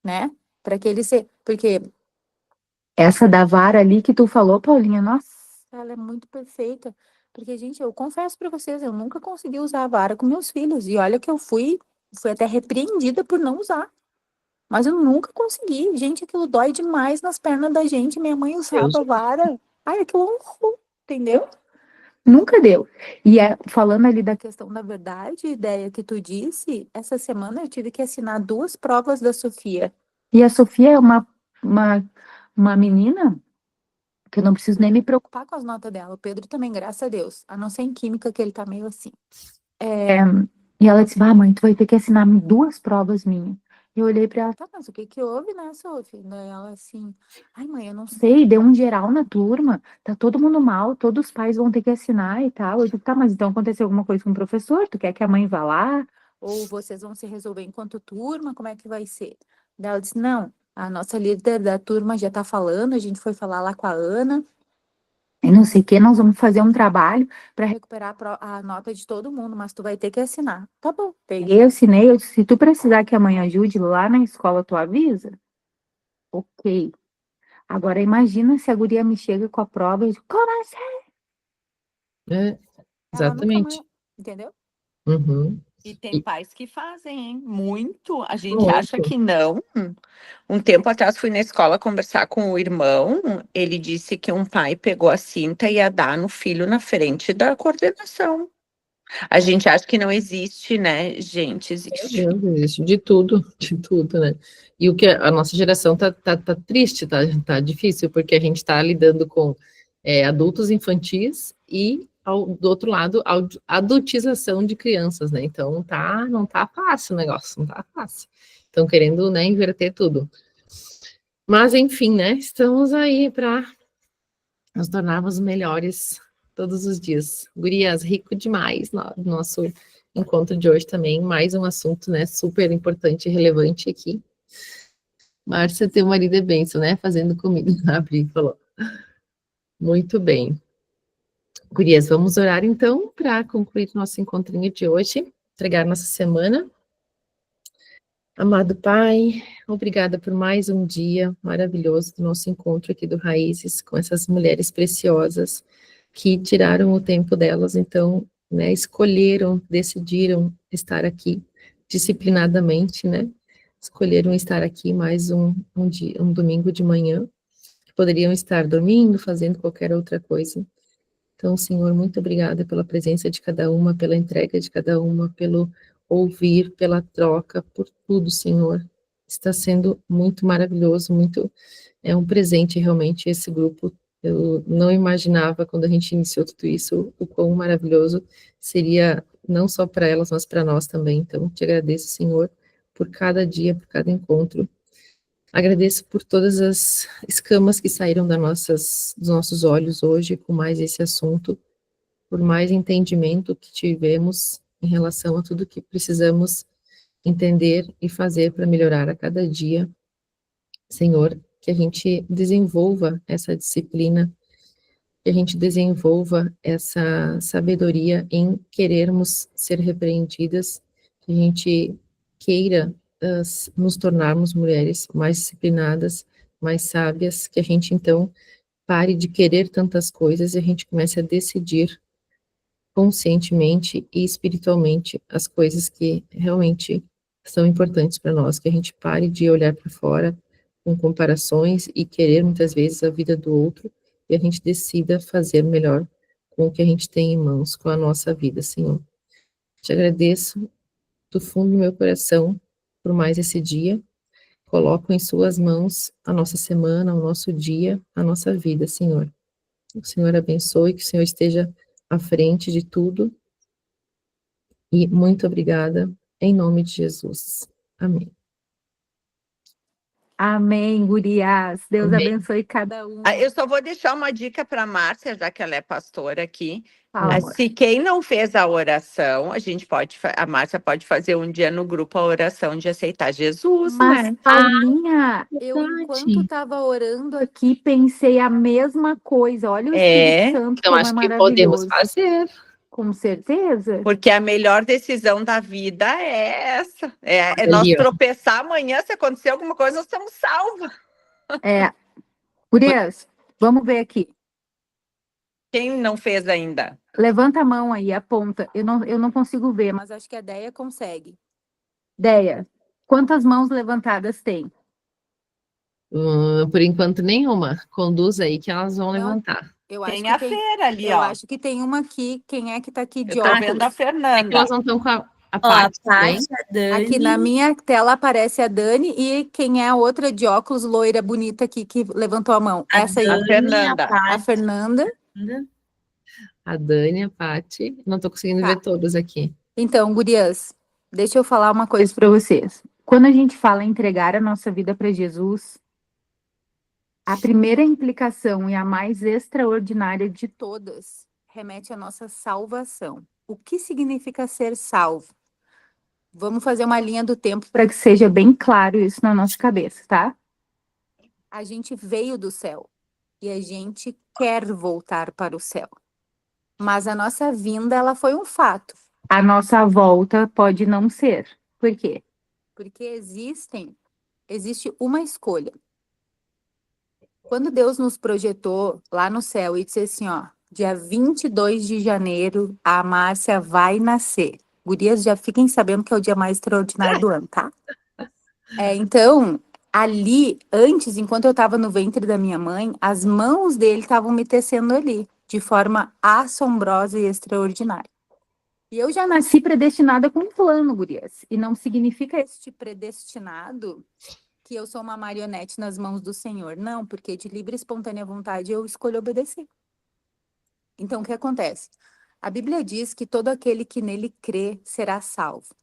né? Para que eles se... Porque essa da vara ali que tu falou, Paulinha, nossa, ela é muito perfeita. Porque, gente, eu confesso para vocês, eu nunca consegui usar a vara com meus filhos. E olha que eu fui até repreendida por não usar. Mas eu nunca consegui. Gente, aquilo dói demais nas pernas da gente. Minha mãe Deus. usava a vara. Ai, aquilo é um horror, entendeu? Nunca deu. E falando ali da questão da verdade, ideia que tu disse, essa semana eu tive que assinar 2 provas da Sofia. E a Sofia é uma menina que eu não preciso nem me preocupar com as notas dela. O Pedro também, graças a Deus. A não ser em química, que ele tá meio assim. E ela disse, mãe, tu vai ter que assinar 2 provas minhas. Eu olhei pra ela, tá, mas o que que houve, né, Sofia? Daí ela assim, ai, mãe, eu não sei, deu um geral na turma, tá todo mundo mal, todos os pais vão ter que assinar e tal. Eu digo, tá, mas então aconteceu alguma coisa com o professor? Tu quer que a mãe vá lá? Ou vocês vão se resolver enquanto turma? Como é que vai ser? Daí ela disse, não, a nossa líder da turma já tá falando, a gente foi falar lá com a Ana, e não sei o que, nós vamos fazer um trabalho para recuperar a nota de todo mundo, mas tu vai ter que assinar. Tá bom. Peguei, assinei, eu disse, se tu precisar que a mãe ajude lá na escola, tu avisa? Ok. Agora imagina se a guria me chega com a prova e eu digo, como assim? É, Ela nunca mais, exatamente. entendeu? Uhum. E tem pais que fazem, hein? Muito. A gente Muito. acha que não. Um tempo atrás fui na escola conversar com o irmão. Ele disse que um pai pegou a cinta e ia dar no filho na frente da coordenação. A gente acha que não existe, né? Gente, existe. Meu Deus, existe de tudo, né? E o que a nossa geração tá triste, tá difícil, porque a gente está lidando com adultos infantis e, do outro lado, adultização de crianças, né? Então, não tá fácil o negócio, não tá fácil. Estão querendo, né, inverter tudo. Mas, enfim, né? Estamos aí para nos tornarmos melhores todos os dias. Gurias, rico demais nosso encontro de hoje também, mais um assunto, né, super importante e relevante aqui. Márcia, teu marido é benção, né, fazendo comida, a Bri falou. Muito bem. Gurias, vamos orar então para concluir nosso encontrinho de hoje, entregar nossa semana. Amado Pai, obrigada por mais um dia maravilhoso do nosso encontro aqui do Raízes, com essas mulheres preciosas que tiraram o tempo delas, então, né, escolheram, decidiram estar aqui disciplinadamente, né, escolheram estar aqui mais um dia, um domingo de manhã, que poderiam estar dormindo, fazendo qualquer outra coisa. Então, Senhor, muito obrigada pela presença de cada uma, pela entrega de cada uma, pelo ouvir, pela troca, por tudo, Senhor. Está sendo muito maravilhoso, é um presente realmente esse grupo Eu não imaginava, quando a gente iniciou tudo isso, o quão maravilhoso seria, não só para elas, mas para nós também. Então, te agradeço, Senhor, por cada dia, por cada encontro. Agradeço por todas as escamas que saíram dos nossos olhos hoje, com mais esse assunto, por mais entendimento que tivemos em relação a tudo que precisamos entender e fazer para melhorar a cada dia. Senhor, que a gente desenvolva essa disciplina, que a gente desenvolva essa sabedoria em querermos ser repreendidas, que a gente queira nos tornarmos mulheres mais disciplinadas, mais sábias, que a gente então pare de querer tantas coisas e a gente comece a decidir conscientemente e espiritualmente as coisas que realmente são importantes para nós, que a gente pare de olhar para fora com comparações e querer muitas vezes a vida do outro e a gente decida fazer melhor com o que a gente tem em mãos, com a nossa vida, Senhor. Te agradeço do fundo do meu coração por mais esse dia. Coloco em suas mãos a nossa semana, o nosso dia, a nossa vida, Senhor. O Senhor abençoe, que o Senhor esteja à frente de tudo. E muito obrigada, em nome de Jesus. Amém. Amém, gurias. Deus Amém. abençoe cada um. Eu só vou deixar uma dica para a Márcia, já que ela é pastora aqui. Fala, amor. Se quem não fez a oração, a Márcia pode fazer um dia no grupo a oração de aceitar Jesus, Mas, né? Paulinha, eu verdade. enquanto estava orando aqui, pensei a mesma coisa. Olha o É, Espírito Santo Então, como acho é que podemos maravilhoso. fazer. Com certeza. Porque a melhor decisão da vida é essa. É nós Ali, ó. tropeçar amanhã, se acontecer alguma coisa, nós estamos salvos. Gurias, vamos ver aqui. Quem não fez ainda? Levanta a mão aí, aponta. Eu não consigo ver, mas acho que a Deia consegue. Deia, quantas mãos levantadas tem? Por enquanto, nenhuma. Conduz aí que elas vão Não, levantar. Eu acho Tem que a tem. feira ali, Eu ó. acho que tem uma aqui. Quem é que tá aqui de Eu tô óculos? vendo a É que Fernanda. elas não estão com a Ó, a parte também. Paty, a Dani. Aqui na minha tela aparece a Dani e quem é a outra de óculos, loira, bonita aqui, que levantou a mão? A Essa aí. A Dani, Fernanda. a Paty. A Fernanda. A Dani, a Paty. Não estou conseguindo Tá. ver todas aqui. Então, gurias, deixa eu falar uma coisa para vocês. Quando a gente fala em entregar a nossa vida para Jesus, a primeira implicação e a mais extraordinária de todas remete à nossa salvação. O que significa ser salvo? Vamos fazer uma linha do tempo para que seja bem claro isso na nossa cabeça, tá? A gente veio do céu e a gente quer voltar para o céu. Mas a nossa vinda, ela foi um fato. A nossa volta pode não ser. Por quê? Porque existe uma escolha. Quando Deus nos projetou lá no céu e disse assim, ó, dia 22 de janeiro, a Márcia vai nascer. Gurias, já fiquem sabendo que é o dia mais extraordinário do ano, tá? Então, ali, antes, enquanto eu estava no ventre da minha mãe, as mãos dele estavam me tecendo ali, de forma assombrosa e extraordinária. E eu já nasci predestinada com um plano, gurias. E não significa este predestinado que eu sou uma marionete nas mãos do Senhor. Não, porque de livre e espontânea vontade eu escolho obedecer. Então, o que acontece? A Bíblia diz que todo aquele que nele crê será salvo.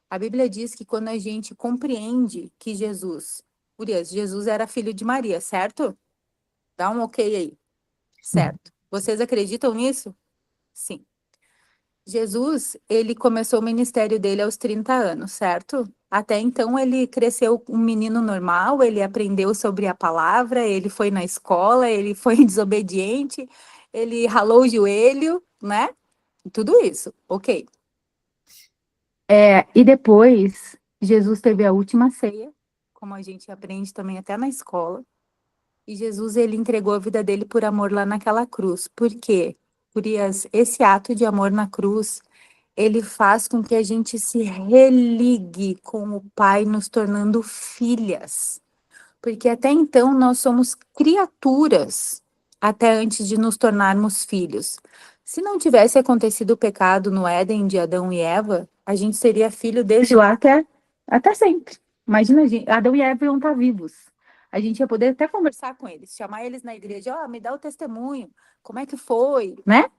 A Bíblia diz que quando a gente compreende que Jesus era filho de Maria, certo? Dá um ok aí. Certo. Vocês acreditam nisso? Sim. Jesus, ele começou o ministério dele aos 30 anos, certo? Até então ele cresceu um menino normal, ele aprendeu sobre a palavra, ele foi na escola, ele foi desobediente, ele ralou o joelho, né? Tudo isso, ok. E depois, Jesus teve a última ceia, como a gente aprende também até na escola, e Jesus, ele entregou a vida dele por amor lá naquela cruz. Por quê? Gurias, esse ato de amor na cruz, ele faz com que a gente se religue com o Pai, nos tornando filhas. Porque até então nós somos criaturas, até antes de nos tornarmos filhos. Se não tivesse acontecido o pecado no Éden de Adão e Eva, a gente seria filho desde lá até sempre. Imagina, Adão e Eva iam estar vivos. a gente ia poder até conversar com eles, chamar eles na igreja, ó, me dá o testemunho, como é que foi, né?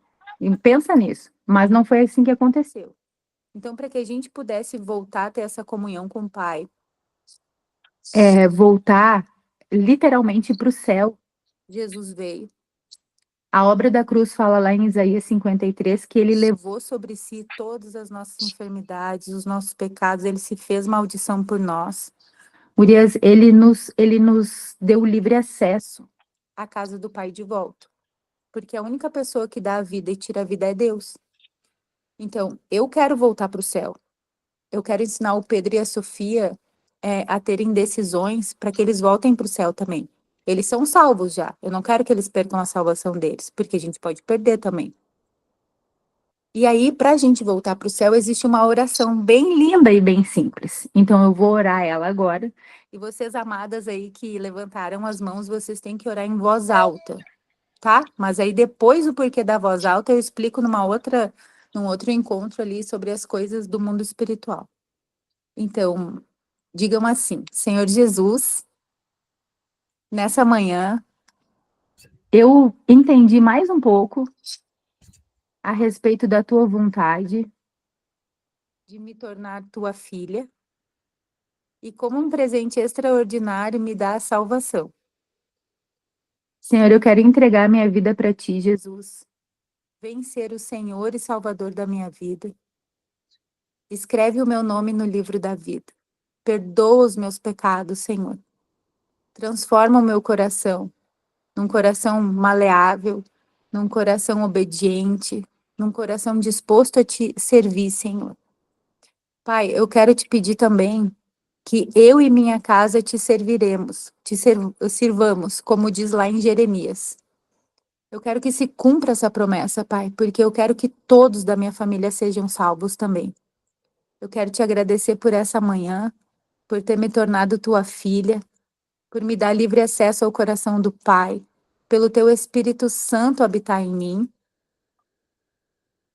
E pensa nisso. Mas não foi assim que aconteceu. Então, para que a gente pudesse voltar a ter essa comunhão com o Pai, voltar literalmente para o céu, Jesus veio. A obra da cruz fala lá em Isaías 53 que ele levou sobre si todas as nossas enfermidades, os nossos pecados, ele se fez maldição por nós. Gurias, ele nos deu livre acesso à casa do Pai de volta. Porque a única pessoa que dá a vida e tira a vida é Deus. Então, eu quero voltar para o céu. Eu quero ensinar o Pedro e a Sofia a terem decisões para que eles voltem para o céu também. Eles são salvos já. Eu não quero que eles percam a salvação deles, porque a gente pode perder também. E aí, para a gente voltar para o céu, existe uma oração bem linda e bem simples. Então, eu vou orar ela agora. E vocês, amadas aí que levantaram as mãos, vocês têm que orar em voz alta, tá? Mas aí, depois do porquê da voz alta, eu explico num outro encontro ali sobre as coisas do mundo espiritual. Então, digam assim: Senhor Jesus, nessa manhã, eu entendi mais um pouco a respeito da tua vontade de me tornar tua filha e como um presente extraordinário me dá a salvação. Senhor, eu quero entregar minha vida para ti, Jesus. Vem ser o Senhor e Salvador da minha vida. Escreve o meu nome no livro da vida. Perdoa os meus pecados, Senhor. Transforma o meu coração num coração maleável, num coração obediente, num coração disposto a te servir, Senhor. Pai, eu quero te pedir também que eu e minha casa te serviremos, sirvamos, como diz lá em Jeremias. Eu quero que se cumpra essa promessa, Pai, porque eu quero que todos da minha família sejam salvos também. Eu quero te agradecer por essa manhã, por ter me tornado tua filha, por me dar livre acesso ao coração do Pai, pelo teu Espírito Santo habitar em mim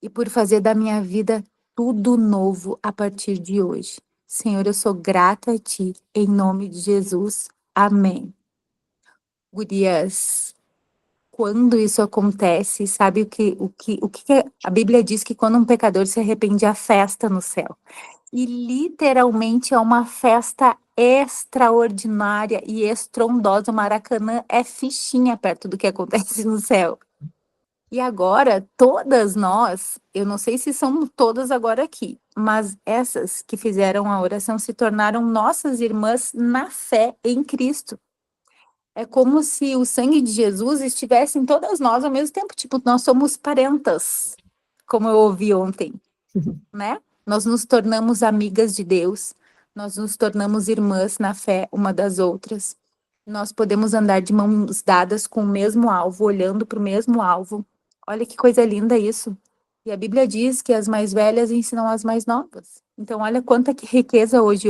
e por fazer da minha vida tudo novo a partir de hoje. Senhor, eu sou grata a ti, em nome de Jesus. Amém. Gurias, quando isso acontece, sabe o que a Bíblia diz que quando um pecador se arrepende, há festa no céu. E literalmente é uma festa extraordinária e estrondosa. O Maracanã é fichinha perto do que acontece no céu. E agora, todas nós, eu não sei se são todas agora aqui, mas essas que fizeram a oração se tornaram nossas irmãs na fé em Cristo. É como se o sangue de Jesus estivesse em todas nós ao mesmo tempo. Tipo, nós somos parentas, como eu ouvi ontem, né? Nós nos tornamos amigas de Deus, nós nos tornamos irmãs na fé uma das outras. Nós podemos andar de mãos dadas com o mesmo alvo, olhando para o mesmo alvo. Olha que coisa linda isso. E a Bíblia diz que as mais velhas ensinam as mais novas. Então, olha quanta riqueza houve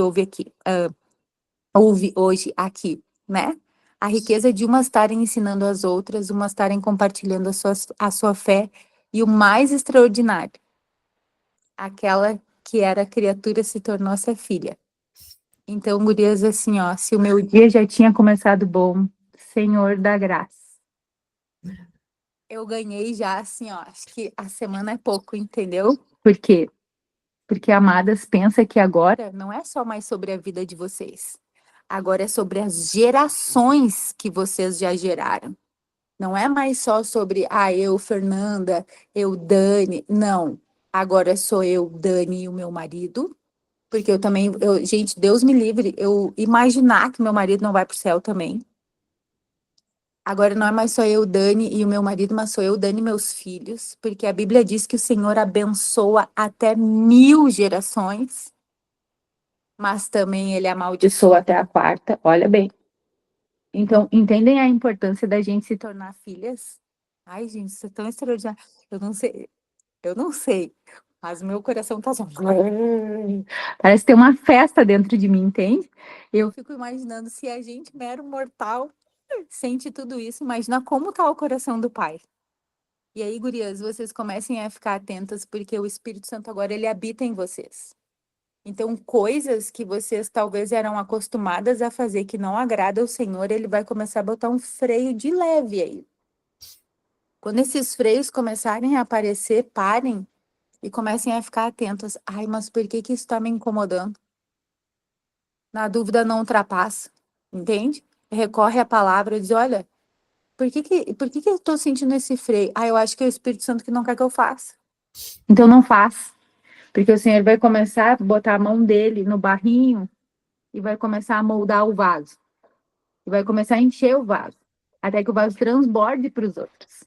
hoje aqui, né? A riqueza de umas estarem ensinando as outras, umas estarem compartilhando a sua fé. E o mais extraordinário, aquela que era criatura se tornou essa filha. Então, gurias, assim, ó, se o meu dia já tinha começado bom, Senhor da graça. Eu ganhei já, assim, ó, acho que a semana é pouco, entendeu? Por quê? Porque, amadas, pensa que agora não é só mais sobre a vida de vocês. Agora é sobre as gerações que vocês já geraram. Não é mais só sobre, eu, Fernanda, eu, Dani. Não. Agora sou eu, Dani e o meu marido. Porque eu também, gente, Deus me livre, eu imaginar que meu marido não vai para o céu também. Agora não é mais só eu, Dani, e o meu marido, mas sou eu, Dani e meus filhos, porque a Bíblia diz que o Senhor abençoa até 1000 gerações, mas também ele amaldiçoa até a quarta, olha bem. Então, entendem a importância da gente se tornar filhas? Ai, gente, isso é tão extraordinário. Eu não sei, mas o meu coração tá assim. Parece ter uma festa dentro de mim, entende? Eu fico imaginando se a gente, mero mortal, sente tudo isso, imagina como tá o coração do Pai. E aí, gurias, vocês comecem a ficar atentas, porque o Espírito Santo agora, ele habita em vocês. Então, coisas que vocês talvez eram acostumadas a fazer que não agrada ao Senhor, ele vai começar a botar um freio de leve aí. Quando esses freios começarem a aparecer, parem e comecem a ficar atentos. Ai, mas por que isso está me incomodando? Na dúvida, não ultrapassa, entende? Recorre à palavra e diz, olha, por que eu estou sentindo esse freio? Ah, eu acho que é o Espírito Santo que não quer que eu faça. Então não faz. Porque o Senhor vai começar a botar a mão dele no barrinho e vai começar a moldar o vaso. E vai começar a encher o vaso. Até que o vaso transborde para os outros.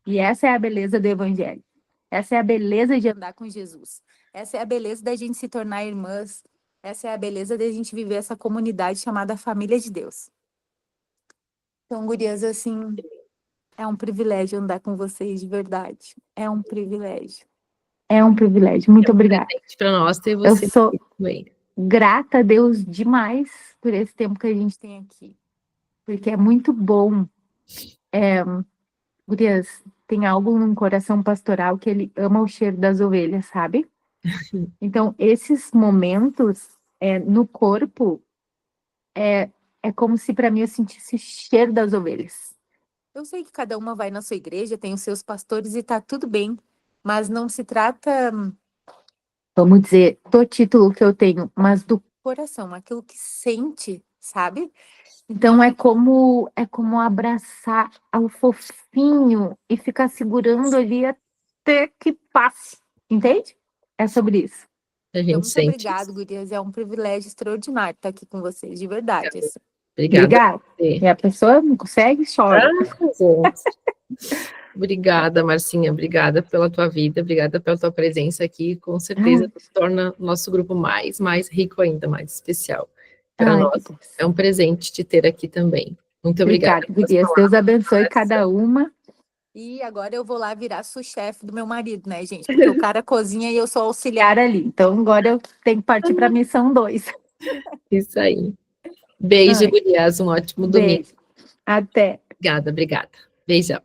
E essa é a beleza do Evangelho. Essa é a beleza de andar com Jesus. Essa é a beleza da gente se tornar irmãs. Essa é a beleza da gente viver essa comunidade chamada Família de Deus. Então, gurias, assim, é um privilégio andar com vocês, de verdade. É um privilégio. É um privilégio. Muito obrigada. Para nós ter Eu você sou também. grata a Deus demais por esse tempo que a gente tem aqui. Porque é muito bom. Gurias, tem algo no coração pastoral que ele ama o cheiro das ovelhas, sabe? Então, esses momentos no corpo é como se para mim eu sentisse o cheiro das ovelhas. Eu sei que cada uma vai na sua igreja, tem os seus pastores e tá tudo bem, mas não se trata, vamos dizer, do título que eu tenho, mas do coração, aquilo que sente, sabe? Então é como abraçar ao fofinho e ficar segurando ali até que passe, entende? É sobre isso. A Então, gente muito sente obrigada, isso. gurias. É um privilégio extraordinário estar aqui com vocês, de verdade. Assim. Obrigada. Obrigada. E a pessoa não consegue, chora. Obrigada, Marcinha. Obrigada pela tua vida, obrigada pela tua presença aqui. Com certeza se torna o nosso grupo mais rico ainda, mais especial. Para Ai, nós Deus. é um presente te ter aqui também. Muito obrigada. Obrigada, gurias. Deus abençoe cada uma. E agora eu vou lá virar sous-chefe do meu marido, né, gente? Porque o cara cozinha e eu sou auxiliar ali. Então agora eu tenho que partir para a missão 2. Isso aí. Beijo, Ai. gurias. Um ótimo domingo. Beijo. Até. Obrigada. Beijão.